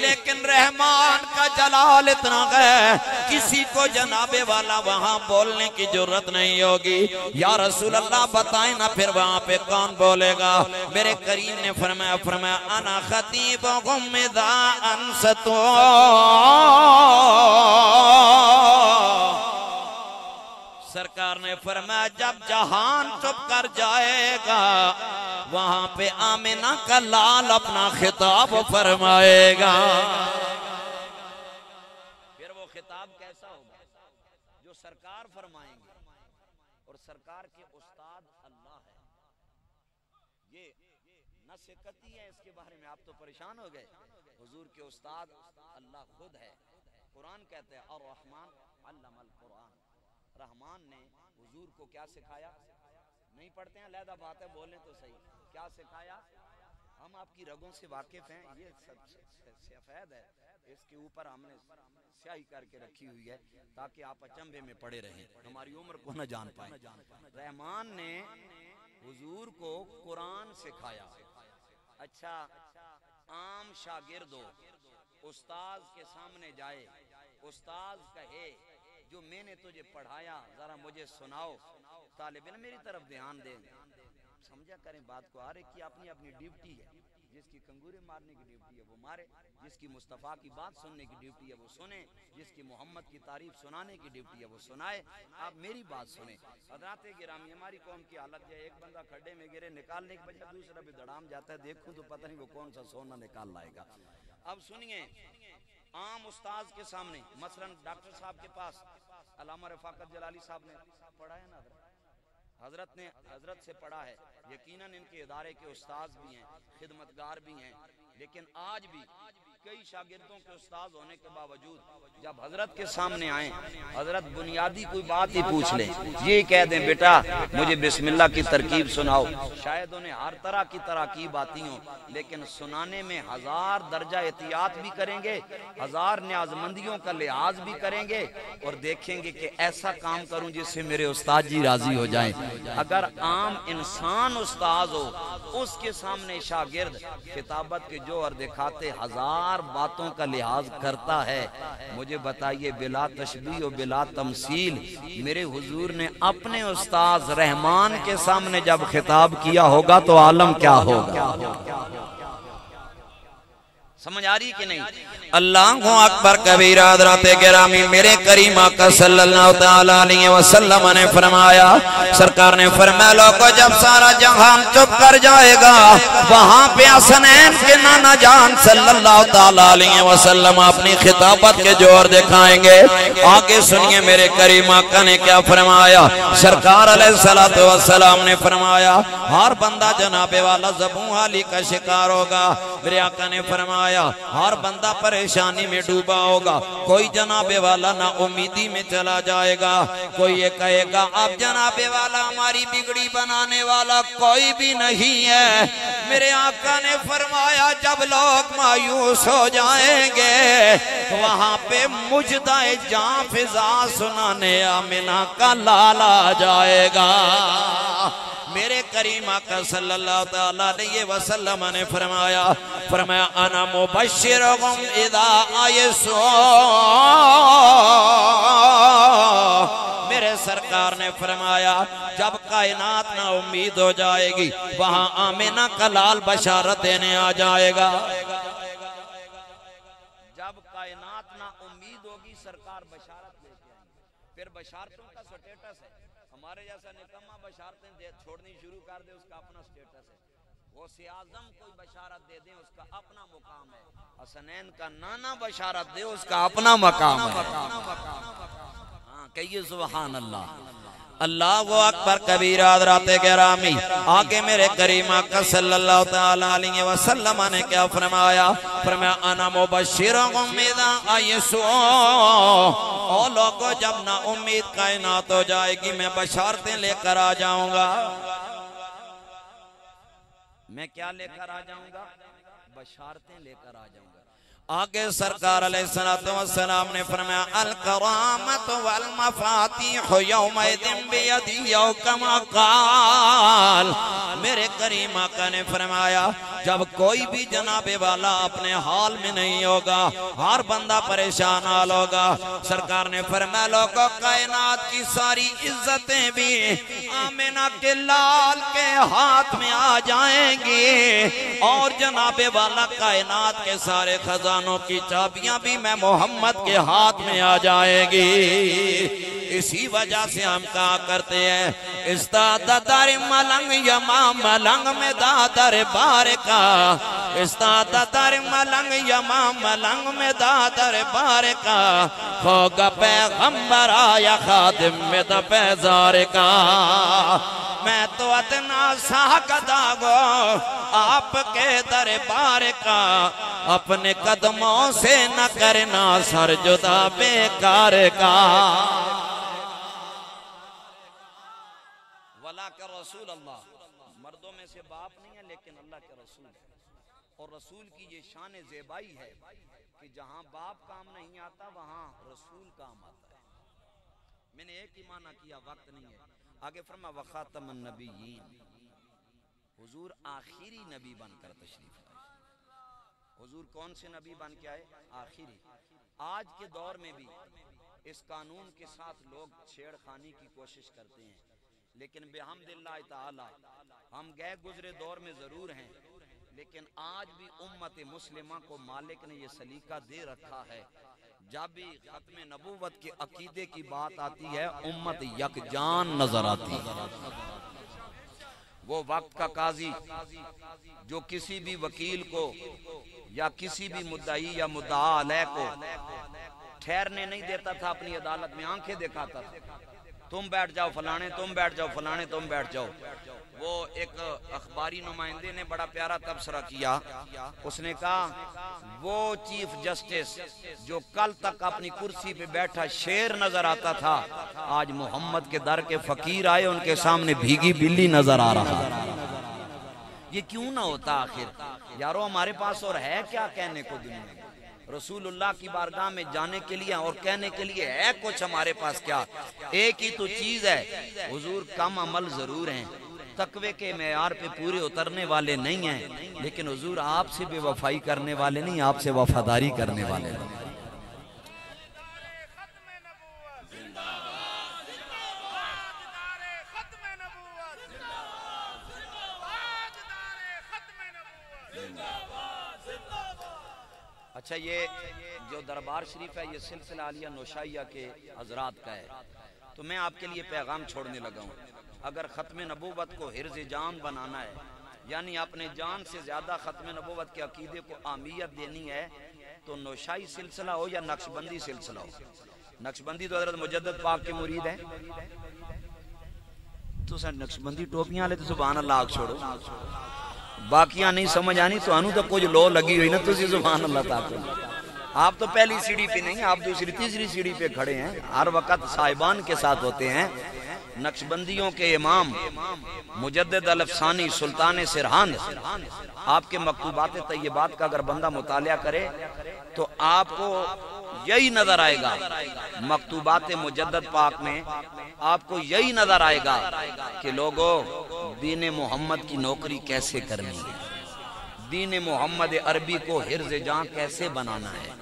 लेकिन रहमान का जलाल इतना है किसी को जनाबे वाला वहां बोलने की जरूरत नहीं होगी। या रसूल अल्लाह बताए ना फिर वहां पे कौन बोलेगा। मेरे करीम ने फरमाया अना खतीबुकुम इज़ा अंसतू। सरकार ने फरमाया जब जहान चुप कर जाएगा वहां पे आमिना का लाल अपना खिताब फरमाएगा। फिर वो खिताब कैसा होगा जो सरकार फरमाएंगे और सरकार के उस्ताद अल्लाह है। ये न सिकती है इसके बारे में आप तो परेशान हो गए। हुजूर के उस्ताद अल्लाह खुद है। कुरान कहते हैं और रहमान अल्लमल कुरान। रहमान ने हुजूर को क्या सिखाया? नहीं पढ़ते हैं लहदा बात है बोलें तो सही। क्या सिखाया? हम आपकी रगों से वाकिफ हैं। ये सफेद है इसके ऊपर हमने स्याही करके रखी हुई है ताकि आप अचंभे में पड़े रहें हमारी उम्र को न जान पाए। रहमान ने हुजूर को कुरान सिखाया। अच्छा आम शागिर्द हो उस्ताद के सामने जाए उस्ताद कहे जो मैंने तुझे पढ़ाया जरा मुझे सुनाओ। तालिब इल्म मेरी तरफ ध्यान दे समझा करें बात को। हर एक की अपनी अपनी ड्यूटी है। जिसकी कंगूरे मारने की ड्यूटी है वो मारे, जिसकी मुस्तफ़ा की बात सुनने की ड्यूटी है वो सुने, जिसकी मोहम्मद की तारीफ सुनाने की ड्यूटी है वो सुनाए। आप मेरी बात सुने। हज़रात गिरामी हमारी कौम की हालत है एक बंदा खड्डे में गिरे निकालने के बजाय दूसरा भी दड़ाम जाता है। देखूं तो पता नहीं वो कौन सा सोना निकाल लाएगा। अब सुनिए आम उस्ताद के सामने मसलन डॉक्टर साहब के पास अल्लामा रफ़ाकत जलाली साहब ने पढ़ा है ना हजरत से पढ़ा है। यकीनन इनके इदारे के उस्ताद भी हैं खिदमतगार भी हैं लेकिन आज भी कई शागिर्दों के उस्ताद होने के बावजूद जब हजरत के सामने आए हजरत बुनियादी कोई बात ही पूछ ले ये कह दें बेटा मुझे बिस्मिल्लाह की तरकीब सुनाओ। शायद उन्हें हर तरह की तरकीब आती हो लेकिन सुनाने में 1000 दर्जा एहतियात भी करेंगे 1000 न्याजमंदियों का लिहाज भी करेंगे और देखेंगे कि ऐसा काम करूं जिससे मेरे उस्ताद जी राजी हो जाएं। अगर आम इंसान उस्ताद हो उसके सामने शागिर्द खिताबत के जोहर दिखाते 1000 बातों का लिहाज करता है। मुझे बताइए बिला तशबीह और बिला तमसील मेरे हुजूर ने अपने उस्ताद रहमान के सामने जब खिताब किया होगा तो आलम क्या होगा। समझ आ रही कि नहीं? अल्लाहु अकबर कबीरा हज़रात गिरामी मेरे करीम आका सल्लल्लाहु तआला अलैहि वसल्लम ने फरमाया सरकार ने फरमाया लोगों जब सारा जहान चुप कर जाएगा वहां पे हसनैन के नाना जान सल्लल्लाहु तआला अलैहि वसल्लम अपनी खिताबत के जोर दिखाएंगे। आगे सुनिए मेरे करीम आका ने क्या फरमाया। सरकार अलैहिस्सलातु वस्सलाम ने फरमाया हर बंदा जनाबे वाला ज़बूह अली का शिकार होगा। मेरे आका ने फरमाया हर बंदा परेशानी में डूबा होगा। कोई जनाबे वाला ना उम्मीदी में चला जाएगा। कोई ये कहेगा अब जनाबे वाला हमारी बिगड़ी बनाने वाला कोई भी नहीं है। मेरे आका ने फरमाया जब लोग मायूस हो जाएंगे वहां पे मुजदाए जां फिजा सुनाने आमिना का लाल आ जाएगा। मेरे करीम आका सल्लल्लाहु तआला अलैहि वसल्लम ने फरमाया अना मुबश्शिरुकुम इज़ा आयसू। मेरे सरकार ने फरमाया जब कायनात ना उम्मीद हो जाएगी वहां आमिना का लाल बशारत देने आ जाएगा। जब कायनात ना उम्मीद होगी सरकार बशारत लेके आएंगे। फिर बशारतों का स्टेटस है हमारे जैसा निकम्मा बशारतें छोड़नी शुरू कर दे उसका अपना स्टेटस है। वो आज़म कोई बशारत दे दे उसका अपना मुकाम है। हसनैन का नाना बशारत दे उसका अपना मकाम है। हाँ कहिए सुभान अल्लाह। अल्लाहु अकबर कबीरा हज़रात गिरामी आगे मेरे करीम आका सल्लल्लाहु तआला अलैहि वसल्लम ने क्या फरमाया अना मुबश्शिरुकुम इज़ा आयसू। ओ लोगों जब ना उम्मीद कायनात हो जाएगी मैं बशारतें लेकर आ जाऊंगा। मैं क्या लेकर आ जाऊंगा? बशारतें लेकर आ जाऊंगा। आगे सरकार अलैहिस्सलाम ने फरमाया अल करामत वल मफातीह यौमइदिन बियदी यौ कमा क़ाल। मेरे करीम आका ने फरमाया जब कोई भी जनाबे वाला अपने हाल में नहीं होगा, हर बंदा परेशान हाल होगा। सरकार ने फरमाया लोगों कायनात की सारी इज्जतें भी आमिना के लाल के हाथ में आ जाएंगी और जनाबे वाला कायनात के सारे खजानों की चाबियां भी मैं मोहम्मद के हाथ में आ जाएगी। इसी वजह से हम कहा करते हैं इस्तादर मलंग यमा मलंग में दादर बार का, इस्तादर मलंग यमा मलंग में दादर बार का, होगा पैगंबर आया खादिम में दपेजार का। मैं तो अतना साकदा गो आपके दरबार का, अपने कदमों से न करना सर जुदा बेकार का। वला के रसूल अल्लाह, मर्दों में से बाप नहीं है लेकिन अल्लाह के रसूल है। और रसूल की ये शान ज़ेबाई है कि जहां बाप काम नहीं आता वहां रसूल काम आता है। मैंने एक ही माना किया, वक्त नहीं है। आगे फरमा वखातमन नबीयीन, हुजूर आखिरी नबी बनकर तशरीफ लाए। हुजूर कौन से नबी बन के आए? आखिरी। आज के दौर में भी इस कानून के साथ लोग छेड़खानी की कोशिश करते हैं, लेकिन बिहम्दिल्लाह ताला हम गए गुजरे दौर में जरूर हैं, लेकिन आज भी उम्मत मुस्लिमा को मालिक ने यह सलीका दे रखा है, जब भी खत्म नबूवत के अकीदे की बात आती है उम्मत यकजान नजर आती है। वो वक्त का काजी जो किसी भी वकील को या किसी भी मुद्दाई या मुद्दा अलैह को ठहरने नहीं देता था अपनी अदालत में, आंखें दिखाता था, तुम बैठ जाओ फलाने, तुम बैठ जाओ फलाने, तुम बैठ जाओ। वो एक अखबारी नुमाइंदे ने बड़ा प्यारा तबसरा किया। उसने कहा वो चीफ जस्टिस जो कल तक अपनी कुर्सी पे बैठा शेर नजर आता था, आज मोहम्मद के दर के फकीर आए, उनके सामने भीगी बिल्ली नजर आ रहा। ये क्यों ना होता आखिर यारो? हमारे पास और है क्या कहने को दुनिया में? रसूलुल्लाह की बारगाह में जाने के लिए और कहने के लिए है कुछ हमारे पास क्या? एक ही तो चीज है, हुजूर कम अमल जरूर हैं, तकवे के मेयार पे पूरे उतरने वाले नहीं हैं, लेकिन हुजूर आपसे बेवफाई करने वाले नहीं, आपसे वफादारी करने वाले हैं। अच्छा, ये जो दरबार शरीफ है ये सिलसिला आलिया नौशाइया के हजरात का है, तो मैं आपके लिए पैगाम छोड़ने लगा हूँ। अगर ख़त्म नबूवत को हिर्ज़ जान बनाना है, यानी अपने जान से ज़्यादा ख़त्म नबूवत के अकीदे को अहमियत देनी है, तो नौशाई सिलसिला हो या नक्शबंदी सिलसिला हो। नक्शबंदी तो हज़रत मुजद्दिद पाक के मुरीद है, तो सर नक्शबंदी टोपियां वाले तो सुभान अल्लाह छोड़ो, बाकियां नहीं समझ आनी तो अनु तो कुछ लो लगी हुई ना, तो सुभान अल्लाह ताक़। आप तो पहली सीढ़ी पे नहीं, आप दूसरी तीसरी सीढ़ी पे खड़े हैं, हर वक्त साहिबान के साथ होते हैं। नक्शबंदियों के इमाम मुजद्दिद अल-अफ़सानी सुल्तान सिरहिंद, आपके मकतूबात तय्यबात का अगर बंदा मुतालिया करे तो आपको यही नजर आएगा, मकतूबात मुजद्दिद पाक में आपको यही नजर आएगा कि लोगों दीन मोहम्मद की नौकरी कैसे करनी है, दीन मोहम्मद अरबी को हिर्ज़ जां कैसे बनाना है।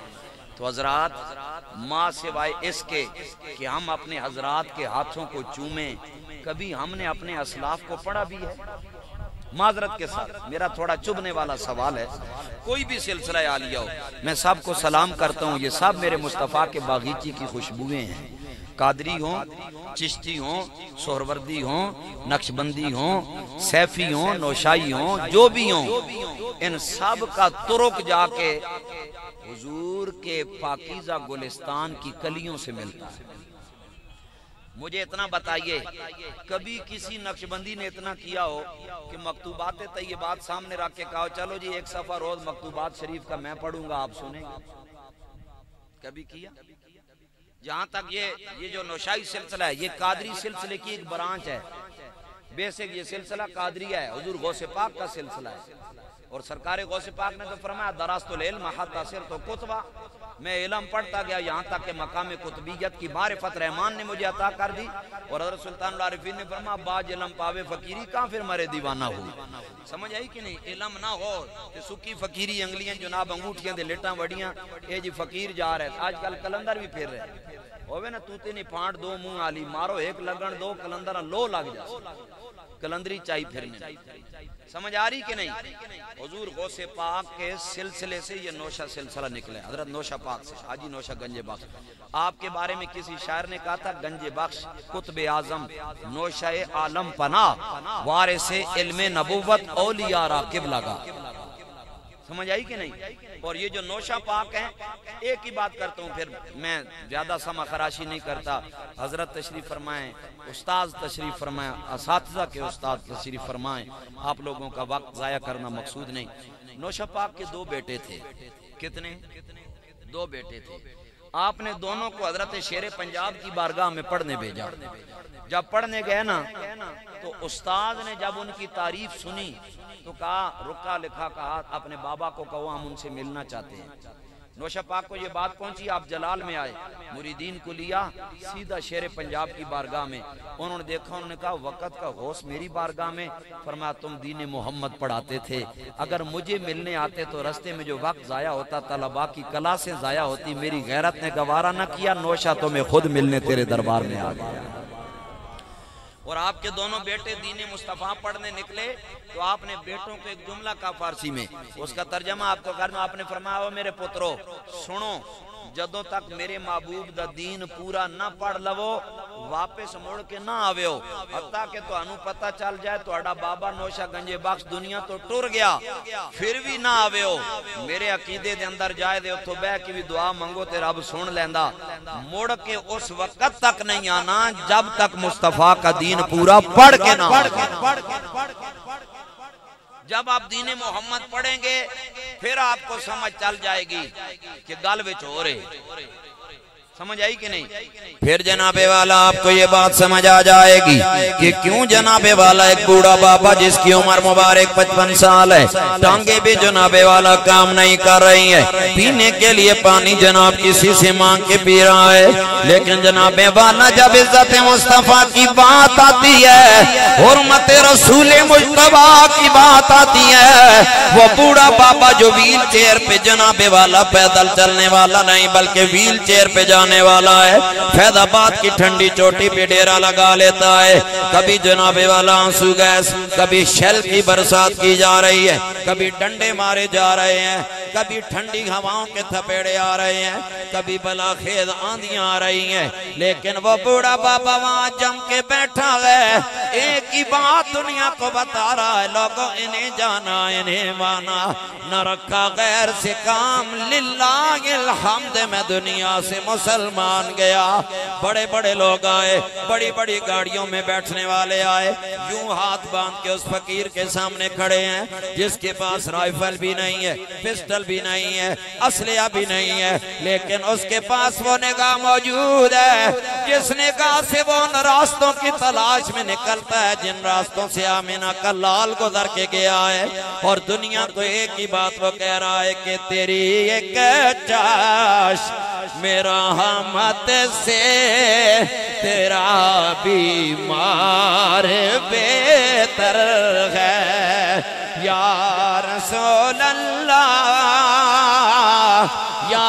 तो हजरात माँ सिवाय इसके कि हम अपने हजरात के हाथों को चूमें, कभी हमने अपने असलाफ को पढ़ा भी है? माजरत के साथ मेरा थोड़ा चुभने वाला सवाल है, कोई भी सिलसिला आलिया हो, मैं सबको सलाम करता हूँ, ये सब मेरे मुस्तफ़ा के बागीची की खुशबुएं हैं। कादरी हो, चिश्ती हो, सोहरवर्दी हो, नक्शबंदी हो, सैफी हो, नौशाई हो, जो भी हो, इन सब का तुरुक जाके हुजूर के पाकीज़ा गुलिस्तान की कलियों से मिलता है। मुझे इतना बताइए, कभी किसी नक्शबंदी ने इतना किया हो कि मकतूबात तय्यबात सामने रख के कहा चलो जी एक सफा रोज मकतूबात शरीफ का मैं पढ़ूंगा, आप सुनेंगे? कभी किया? जहां तक ये जो नौशाई सिलसिला है, ये कादरी सिलसिले की एक ब्रांच है, बेसिक ये सिलसिला कादरिया है, हुजूर गौसे पाक का सिलसिला है। और सरकार गौसे पाक ने तो फरमाया दरास्तुल इल्म हत्ता सिरतु कुतबा, मैं इल्म पढ़ता गया यहाँ तक कि मकाम कुतबियत की मारिफत रहमान ने मुझे अता कर दी। और हज़रत सुल्तानुल आरिफीन ने फरमाया बाज इल्म पावे फकीरी कहाँ फिर मरे दीवाना हो। समझ आई कि नहीं? इल्म ना हो तो सुकी फकीरी अंगलियां जनाब अंगूठियां दे लेटा वड़ियां ये जी फकीर जा रहे। आजकल कलंदर भी फिर रहे होवे ना तूते नहीं फांट दो मुंह आली मारो एक लगन दो कलंदर लो लग जा कलंदरी चाई फिरने। समझ आ रही कि नहीं? हुजूर गौसे पाक के सिलसिले से ये नौशा सिलसिला निकले, हजरत नौशा पाक से। हाजी नौशा गंजे बख्श आपके बारे में किसी शायर ने कहा था गंजे बख्श कुतुब आजम नौशाए आलम पना वारिसे इल्मे नबुव्वत औलिया राकिब लगा। समझ आई कि नहीं? और ये जो नौशा पाक है, एक ही बात करता हूँ फिर मैं ज्यादा समा खराशी नहीं करता। हजरत तशरीफ फरमाएं, उस्ताद तशरीफ फरमाएं, असातिज़ा के उस्ताद तशरीफ फरमाएं। आप लोगों का वक्त जाया करना मकसूद नहीं। नौशा पाक के दो बेटे थे। कितने? दो बेटे थे। आपने दोनों को हजरत शेर पंजाब की बारगाह में पढ़ने भेजा। जब पढ़ने गए ना तो उस्ताद ने जब उनकी तारीफ सुनी तो कहा रुका लिखा कहा अपने बाबा को कहो हम उनसे मिलना चाहते हैं। नौशा पाक को ये बात पहुंची, आप जलाल में आए, मुरीदीन को लिया सीधा शेर पंजाब की बारगाह में। उन्होंने देखा, उन्होंने कहा वक़्त का गौस मेरी बारगाह में। फरमाया तुम दीन मोहम्मद पढ़ाते थे, अगर मुझे मिलने आते तो रास्ते में जो वक्त जाया होता तलबा की कला से जाया होती। मेरी गैरत ने गवारा न किया, नौशा तो मैं खुद मिलने तेरे दरबार में आ गया। और आपके दोनों बेटे दीन मुस्तफ़ा पढ़ने निकले तो आपने बेटों को एक जुमला का फारसी में उसका तर्जमा आपको करना। आपने फरमाया मेरे पुत्रो सुनो, जदों तक मेरे महबूब दा दीन पूरा ना पढ़ लवो वापस मुड़ के ना आवे हो, हत्ता के तुहानू पता चल जाए तुहाडा बाबा नौशा गंजे बख्श दुनिया तो टुर गया फिर भी ना आवे हो। मेरे अकीदे दे अंदर जाए दे उथों बह के भी दुआ मंगो ते रब सुन लेंदा। मुड़ के उस वक्त तक नहीं आना जब तक मुस्तफा का दीन पूरा पढ़ के ना। जब आप दीन मोहम्मद पढ़ेंगे फिर आपको समझ चल जाएगी कि गल विच हो रहे। समझ आई कि नहीं? फिर जनाबे वाला आपको ये बात समझ आ जाएगी कि क्यों जनाबे वाला एक बूढ़ा बाबा जिसकी उम्र मुबारक 55 साल है, टांगे भी जनाबे वाला काम नहीं कर रही है, पीने के लिए पानी जनाब किसी से मांग के पी रहा है। लेकिन जनाबे वाला जब इज्जत मुस्तफा की बात आती है, हुर्मत रसूल मुज्तबा की बात आती है, वो बूढ़ा बाबा जो व्हील चेयर पे जनाबे वाला पैदल चलने वाला नहीं बल्कि व्हील चेयर पे जाने वाला है, फैजाबाद की ठंडी चोटी पे डेरा लगा लेता है। कभी जनाबे वाला आंसू गैस, कभी शेल की बरसात की जा रही है, कभी डंडे मारे जा रहे हैं, कभी ठंडी हवाओं के थपेड़े आ रहे हैं, कभी बलाखेज आंधियां आ रही हैं। लेकिन वो बूढ़ा बाबा वहां जम के बैठा है, एक ही बात दुनिया को बता रहा है, लोगों इन्हें जाना इन्हें माना, न रखा गैर से काम, लिल्लाहिल हम्द में दुनिया से मुसलमान गया। बड़े बड़े लोग आए, बड़ी बड़ी गाड़ियों में बैठने वाले आए, यूं हाथ बांध के उस फकीर के सामने खड़े हैं जिसके पास राइफल भी नहीं है, पिस्टल भी नहीं है, असलिया भी नहीं है, लेकिन उसके पास वो निगाह मौजूद है जिस निगाह से वो उन रास्तों की तलाश में निकलता है जिन रास्तों से आमिना का लाल गुजर के गया है। और दुनिया को एक ही बात वो कह रहा है कि तेरी एक चाश मेरा हमत से तेरा बीमार बेहतर है, या रसूल अल्लाह या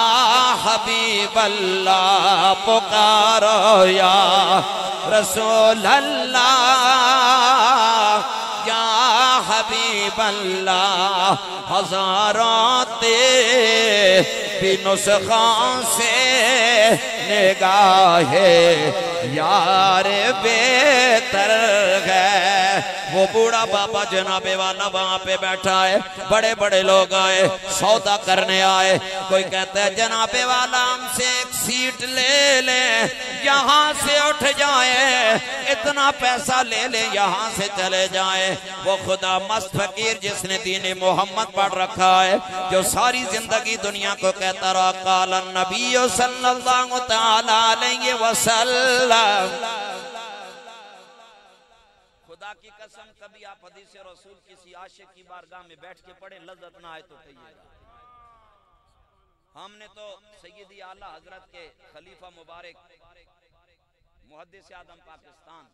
हबीब अल्लाह पुकारो, या रसूल अल्लाह या हबीब अल्लाह। हजारों भी नुस्खों से निगाहे यार बेहतर है। वो बूढ़ा बाबा जनाबे वाला वहां पे बैठा है, बड़े बड़े लोग आए, सौदा करने आए। कोई कहता है जनाबे वाला हमसे एक सीट ले ले, यहाँ से उठ जाए, इतना पैसा ले ले, यहाँ से चले जाए। वो खुदा मस्त फकीर जिसने दीन मोहम्मद पढ़ रखा है, जो सारी जिंदगी दुनिया को कहता रहा काला नबी सल्लल्लाहु तआला अलैहि वसल्लम, खुदा की कसम कभी आप हदीस रसूल किसी आशिक की बारगाह में बैठ के पढ़े, लज्जत ना आए तो कहिएगा। हमने तो सैयदी आला हजरत के खलीफा मुबारक मुहद्दिस आदम पाकिस्तान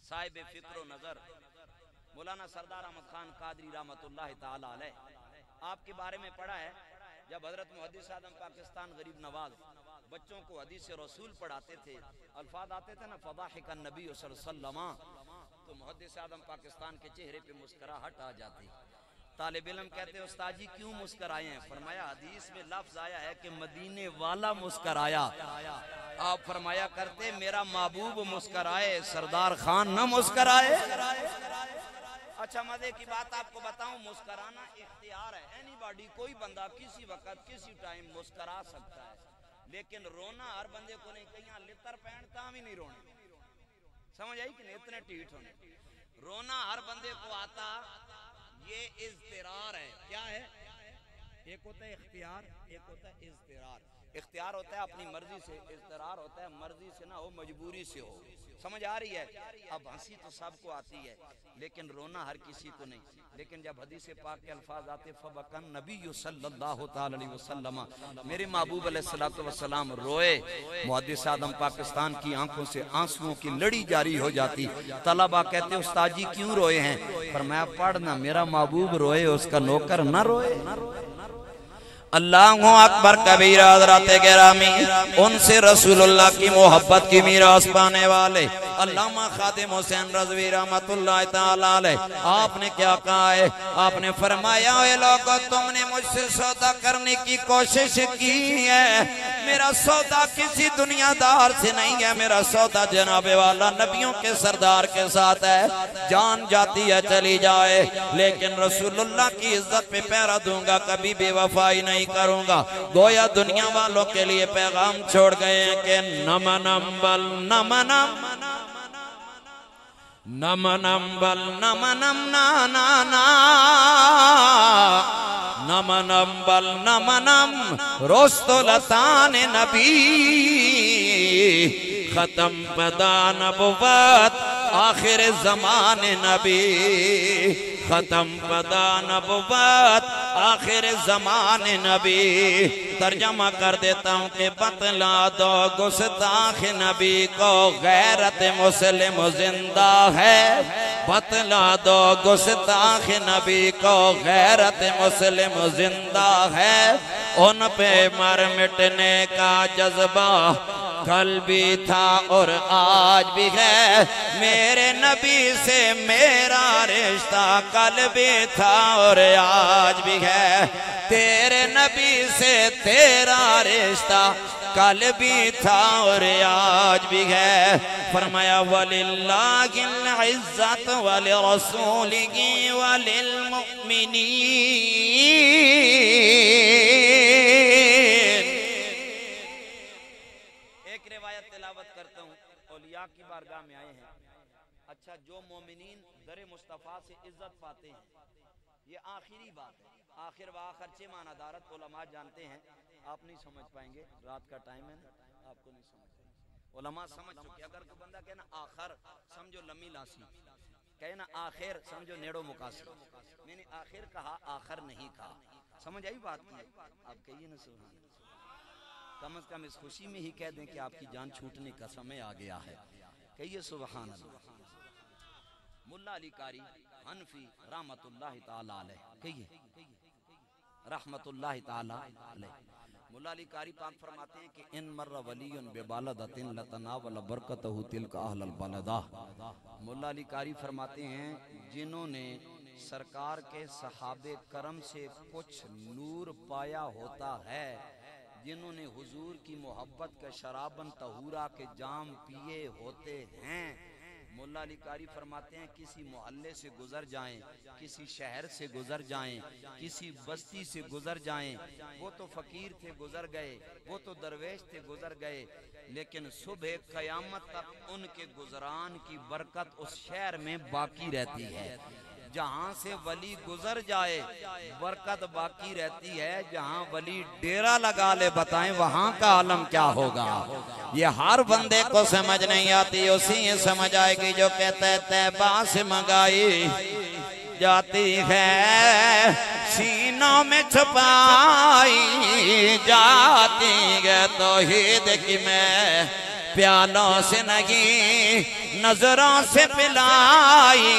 साहिब फिक्र नजर मौलाना सरदार अहमद खान कादरी रहमतुल्लाह ताला अलैह आपके बारे में पढ़ा है। जब हजरत मुहद्दिस आदम पाकिस्तान गरीब नवाज बच्चों को हदीस रसूल पढ़ाते थे, अल्फाज आते थे ना फदाहिकन नबी सल्लल्लाहु अलैहि वसल्लम, तो मुहद्दिस आदम पाकिस्तान के चेहरे पे मुस्कुराहट आ जाती। तालिब इल्म कहते हैं उस्ताद जी क्यों मुस्कुराए हैं? फरमाया हदीस में लफ्ज आया है कि मदीने वाला मुस्कुराया। आप फरमाया करते मेरा महबूब मुस्कुराए, सरदार खान न मुस्कुराए। अच्छा मजे की बात आपको बताऊं, मुस्कुराना इख्तियार है। एनीबॉडी, कोई बंदा किसी वक्त किसी टाइम मुस्कुरा सकता है, लेकिन रोना हर बंदे को नहीं। कहीं लितर पहनता भी नहीं रोने, समझ आई कि नहीं? इतने टीठ होने। रोना हर बंदे को आता, ये इज़्तिरार है। क्या है? एक होता है इख्तियार, एक होता है इज़्तिरार। इख्तियार होता है अपनी मर्जी से, इज़्तिरार होता है मर्जी से ना हो, मजबूरी से हो। समझ आ रही है? अब हंसी तो सबको आती है, लेकिन रोना हर किसी को नहीं। लेकिन जब हदीस पाक के अल्फाज आते फबकन नबी सल्लल्लाहु ताला अलैहि वसल्लम, मेरे महबूब अलैहिस्सलातु वस्सलाम रोए, मुहद्दिस आदम पाकिस्तान की आंखों से आंसुओं की लड़ी जारी हो जाती। तलबा कहते उस्ताद जी क्यों रोए हैं? फरमाया पढ़ना, मेरा महबूब रोए उसका नौकर न रोए। अल्लाहु अकबर कबीरा हज़रात गिरामी, उनसे रसूलुल्लाह की मोहब्बत की मीरास पाने वाले अल्लामा खादिम हुसैन रज़वी रहमतुल्लाह ताला अलैह, आपने क्या कहा है? आपने फरमाया ए लोगों, तुमने मुझसे सौदा करने की कोशिश की है, मेरा सौदा किसी दुनियादार से नहीं है, मेरा सौदा जनाबे वाला नबियों के सरदार के साथ है। जान जाती है चली जाए, लेकिन रसूलुल्लाह की इज्जत पे पहरा दूंगा, कभी बेवफाई नहीं करूंगा। गोया दुनिया वालों के लिए पैगाम छोड़ गए हैं कि नमनम बल नमनम नमनम बल नमनम ना ना ना नमनम बल नमनम रोस्तुलतान नबी खत्म पदा नबुवत आखिर ज़मान नबी, खत्म पदा नबुवत आखिर ज़मान नबी। तर्जमा कर देता हूँ कि बतला दो गुस्ताख नबी को गैरत मुस्लिम जिंदा है, बतला दो गुस्ताख नबी को गैरत मुस्लिम जिंदा है। उन पे मर मिटने का जज्बा कल भी था और आज भी है, मेरे नबी से मेरा रिश्ता कल भी था और आज भी है, तेरे नबी से तेरा रिश्ता कल भी था और आज भी है। फरमाया वलिल्लाहिल इज्जत वलिरसूलिही वलिलमुमिनीन। एक रिवायत तिलावत करता हूँ, औलिया की बारगाह में आए हैं। अच्छा, जो मोमिनीन दरे मुस्तफ़ा से इज्जत पाते हैं, ये आखिरी बात है। आखिर व आखिर चे मानादारत उलमा जानते हैं, आप नहीं समझ पाएंगे, रात का टाइम है ना, आपको नहीं समझ पाएंगे। उलमा समझ चुके। अगर कोई बंदा कहे ना आखिर, समझो लम्मी लासी, कहे ना आखिर समझो नेड़ो मुकासी। मैंने आखिर कहा, आखिर नहीं कहा। समझ आई बात की? आप कहिए ना सुभान अल्लाह। कम से कम इस खुशी में ही कह दें कि आपकी जान छूटने का समय आ गया है। कहिए सुभान अल्लाह। मुल्ला अली कारी हनफी रहमतुल्लाह ताला अलैह, कहिए रहमतुल्लाह ताला अलैह। मुल्ला अली कारी पाक फरमाते हैं कि इन मर्रा वलियुन बिबालदातिन लतनावल बरकतहु तिलका अहलल बलदा। मुल्ला अली कारी फरमाते हैं जिन्होंने सरकार के सहाबे करम से कुछ नूर पाया होता है, जिन्होंने हुजूर की मोहब्बत के शराबन तहूरा के जाम पिए होते हैं, मुल्ला अली कारी फरमाते हैं किसी मोहल्ले से गुजर जाएं, किसी शहर से गुजर जाएं, किसी बस्ती से गुजर जाएं, वो तो फकीर थे गुजर गए, वो तो दरवेश थे गुजर गए, लेकिन सुबह क़यामत तक उनके गुजरान की बरकत उस शहर में बाकी रहती है। जहां से वली गुजर जाए बरकत बाकी रहती है, जहां वली डेरा लगा ले बताएं वहां का आलम क्या होगा। ये हर बंदे को समझ नहीं आती, उसी समझ आएगी जो कहते हैं तैबा से मंगाई जाती है, सीनों में छुपाई जाती है। तौहीद की मैं प्यालों से नहीं नजरों से पिलाई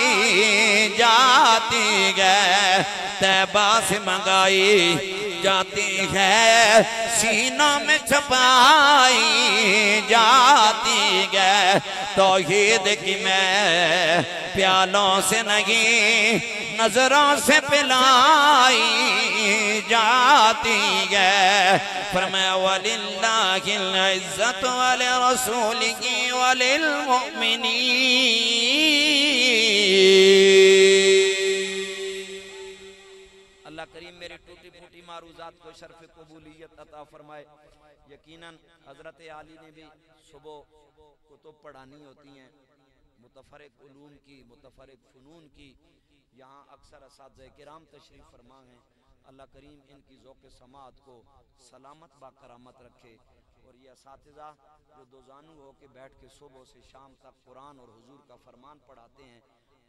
जाती है, तैबा से मंगाई जाती है, सीनों में छुपाई जाती है। तौहीद की मैं प्यालों से नहीं नजरों से पिलाई जाती है। फरमाया वलिल्लाहिल इज्जतु वलि रसूलिही वलिल मुमिनीन। अल्लाह करीम मेरी टूटी फूटी मारूजात को शर्फ कबूलियत अता फरमाए। यकीनन हजरत आली ने भी सुबह कुतुब पढ़ानी होती हैं, मुतफरिक उलूम की, मुतफरिक फनून की। यहाँ अक्सर असातिज़े किराम तशरीफ़ फरमा हैं। अल्लाह करीम इनकी ज़ौक़ समाअत को सलामत बाकरामत रखे। और ये असातिज़ा जो दो जानू हो के बैठ के सुबह से शाम तक कुरान और हुजूर का फरमान पढ़ाते हैं,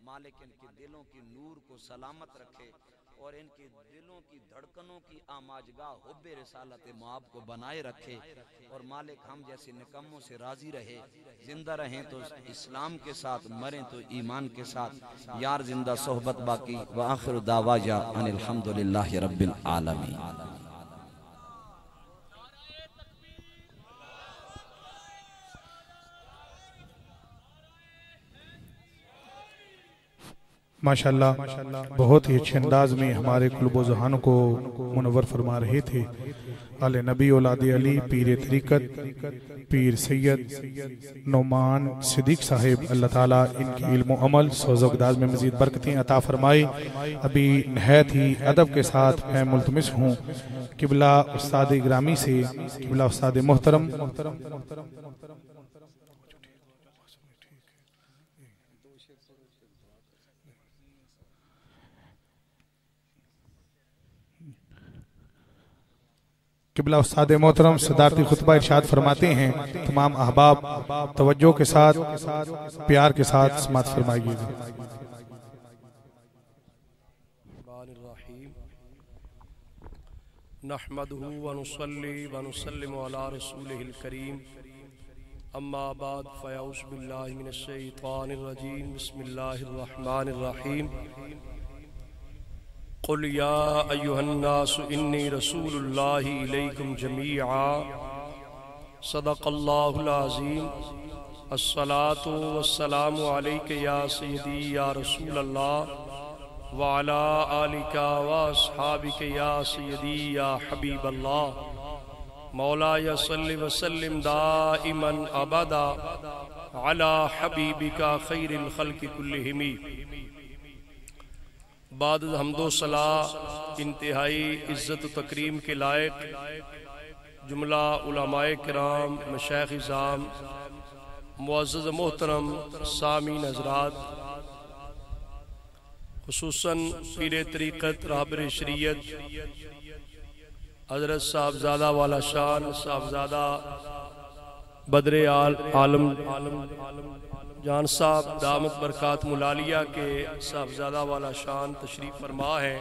मालिक इनके दिलों की नूर को सलामत रखे और इनके दिलों की धड़कनों की आमाजगा हुब्बे रिसालत मुआब को बनाए रखे। और मालिक हम जैसे निकम्मों से राजी रहे, जिंदा रहें तो इस्लाम के साथ, मरें तो ईमान के साथ। यार जिंदा सोहबत बाकी। व आखिर दावाजा अनिल हम्दुलिल्लाहि रब्बिल आलमीन। माशाल्लाह बहुत ही अच्छे अंदाज में हमारे कुल्बो ज़हानों को मुनव्वर फरमा रहे थे। आले नबी औलादे अली पीर तरीक़त पीर सैयद नौमान सिद्दीक़ साहिब, अल्लाह ताला इनकी इल्म अमल सोज़-ओ-अंदाज़ में मज़ीद बरकतें अता फरमाए। अभी नहायत ही अदब के साथ मैं मुल्तमिस हूँ किबला उस्ताद ग्रामी से, किबला उस्ताद मोहतरम किबला उस्ताद मोहतरम सदारती खुतबा इरशाद फरमाते हैं। तमाम अहबाब तवज्जो के साथ, प्यार के साथ समाअत फरमाइएगा। नहमदुहु व नुसल्ली व नुसल्लिमु अला रसूलिहिल करीम, अम्मा बाद फ़अऊज़ु बिल्लाहि मिनश शैतानिर रजीम, बिस्मिल्लाहिर रहमानिर रहीम। क़ुल या अय्युहन्नासु इन्नी रसूलुल्लाहि इलैकुम जमीआ, सदक़ल्लाहुल अज़ीम। अस्सलातु वस्सलामु अलैका या सय्यदी या रसूलल्लाह व अला आलिका व अस्हाबिका या सय्यदी या हबीबल्लाह। मौलाया सल्लि व सल्लिम दाइमन अबदा अला हबीबिका खैरिल खल्क़ि कुल्लिहिम। बाद हम्दो सलाह इंतहाई इज़्ज़त तकरीम के लायक जुमला उलमाए किराम, मशाइख़ इज़ाम, मुअज़्ज़ज़ मोहतरम सामीन हज़रात, खुसूसन पीर तरीक़त रहबर शरीयत हज़रत साहबज़ादा वाला शान साहबज़ादा बदरे आलम जान साहब दामत बरकात मुलालिया के साहबज़ादा वाला शान तशरीफ़ फरमा है।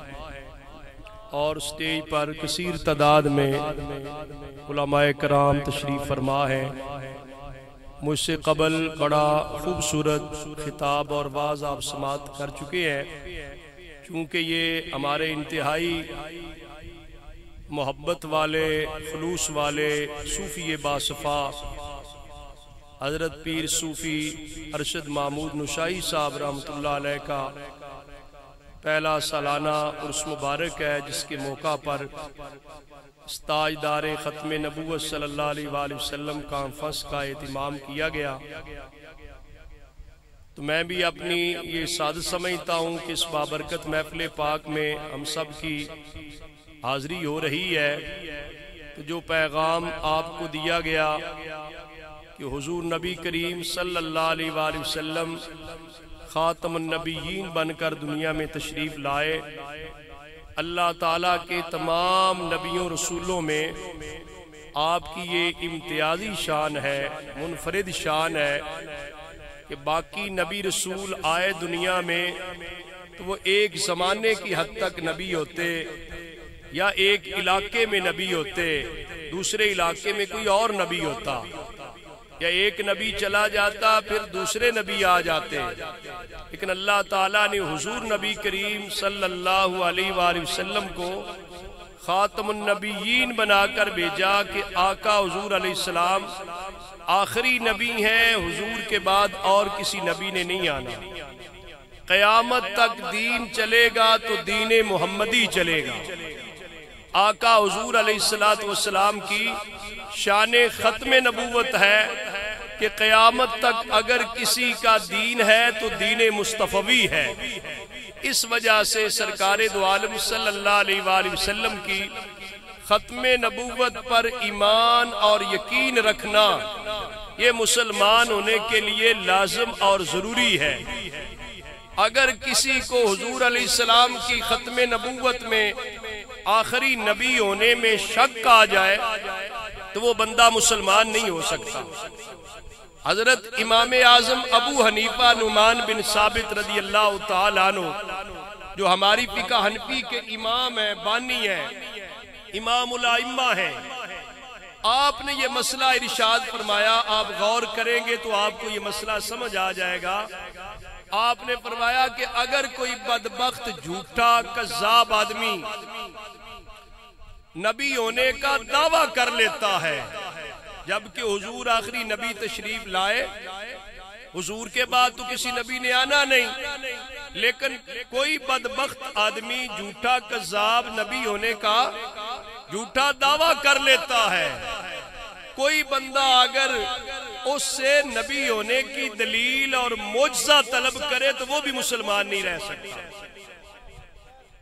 और स्टेज पर कसीर तादाद में उलमाए कराम तशरीफ़ फरमा है। मुझसे कबल बड़ा खूबसूरत खिताब और वाज़ आप समात कर चुके हैं। चूँकि ये हमारे इंतहाई मोहब्बत वाले, खलूस वाले सूफ़ी बासफ़ा हज़रत पीर सूफ़ी अरशद महमूद नुशाई साहब रहमतुल्लाह अलैह का पहला सालाना उर्स मुबारक है, जिसके मौका पर ताजदार ख़त्म नबूवत सल्लल्लाहु अलैहि वसल्लम कॉन्फ्रेंस का एहतिमाम किया गया। तो मैं भी अपनी ये सादत समझता हूँ कि इस बाबरकत महफ़िल पाक में हम सब की हाज़री हो रही है। तो जो पैगाम आपको दिया गया कि हुजूर नबी करीम सल्लल्लाहु अलैहि वसल्लम खातमुन नबीयीन बनकर दुनिया में तशरीफ लाए। अल्लाह ताला के तमाम नबियों रसूलों में आपकी ये इम्तियाजी शान है, मुनफरिद शान है कि बाकी नबी रसूल आए दुनिया में तो वो एक ज़माने की हद तक नबी होते या एक इलाके में नबी होते, दूसरे इलाके में कोई और नबी होता, या एक नबी चला जाता फिर दूसरे नबी आ जाते। लेकिन अल्लाह ताला ने हुजूर नबी करीम सल्लल्लाहु अलैहि वसल्लम को खातमुन नबीयीन बनाकर भेजा कि आका हुजूर अलैहिस्सलाम आखिरी नबी हैं, हुजूर के बाद और किसी नबी ने नहीं आना। क़यामत तक दीन चलेगा तो दीन मोहम्मदी चलेगा। आका हुजूर अलैहिस्सलातु वस्सलाम की शान खत्म नबूवत है कि क़यामत तक अगर किसी का दीन है तो दीन मुस्तफ़वी है। इस वजह से सरकारे दो आलम सल्लल्लाहु अलैहि वसल्लम की खत्म नबूवत पर ईमान और यकीन रखना ये मुसलमान होने के लिए लाजिम और जरूरी है। अगर किसी को हुजूर अलैहिस्सलाम की खत्म नबूवत में आखिरी नबी होने में शक आ जाए तो वो बंदा मुसलमान नहीं हो सकता। हजरत इमाम आजम अबू हनीफा नुमान बिन साबित रदी अल्लाह तआला अन्हु, जो हमारी फिक़ह हनफी के इमाम है, बानी है, इमामुल आइम्मा है, आपने ये मसला इरशाद फरमाया। आप गौर करेंगे तो आपको ये मसला समझ आ जाएगा। आपने फरमाया कि अगर कोई बदबख्त झूठा कज़्ज़ाब आदमी नबी होने का दावा कर लेता है, जबकि हुजूर आखिरी नबी तशरीफ लाए, हुजूर के बाद तो किसी नबी ने आना नहीं, लेकिन कोई बदबख्त आदमी झूठा कज़्ज़ाब नबी होने का झूठा दावा कर लेता है। कोई बंदा अगर उससे नबी होने की दलील और मोजज़ा तलब करे तो वो भी मुसलमान नहीं रह सकता।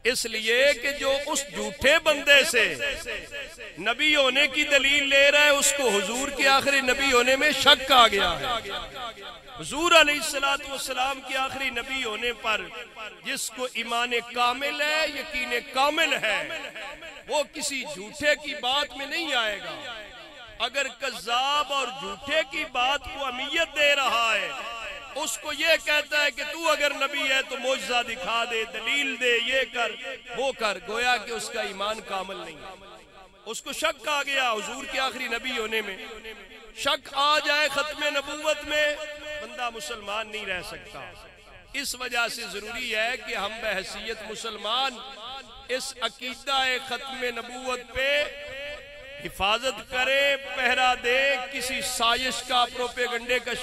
इसलिए कि जो उस झूठे बंदे से नबी होने की दलील ले रहा है उसको हुजूर के आखिरी नबी होने में शक आ गया है। हुजूर अलैहिस्सलातु वस्सलाम के आखिरी नबी होने पर जिसको ईमान कामिल है, यकीन कामिल है, वो किसी झूठे की बात में नहीं आएगा। अगर कज़्ज़ाब और झूठे की बात को अहमियत दे रहा है, उसको ये कहता है कि तू अगर नबी है तो मोजज़ा दिखा दे, दलील दे, ये कर वो कर, गोया कि उसका ईमान कामिल नहीं। उसको शक आ गया हुजूर के आखिरी नबी होने में, शक आ जाए खत्म नबूवत में, बंदा मुसलमान नहीं रह सकता। इस वजह से जरूरी है कि हम बहैसियत मुसलमान इस अकीदा खत्म नबूवत पे हिफाजत करे, पहरा दे, किसी साजिश का, प्रोपेगंडे का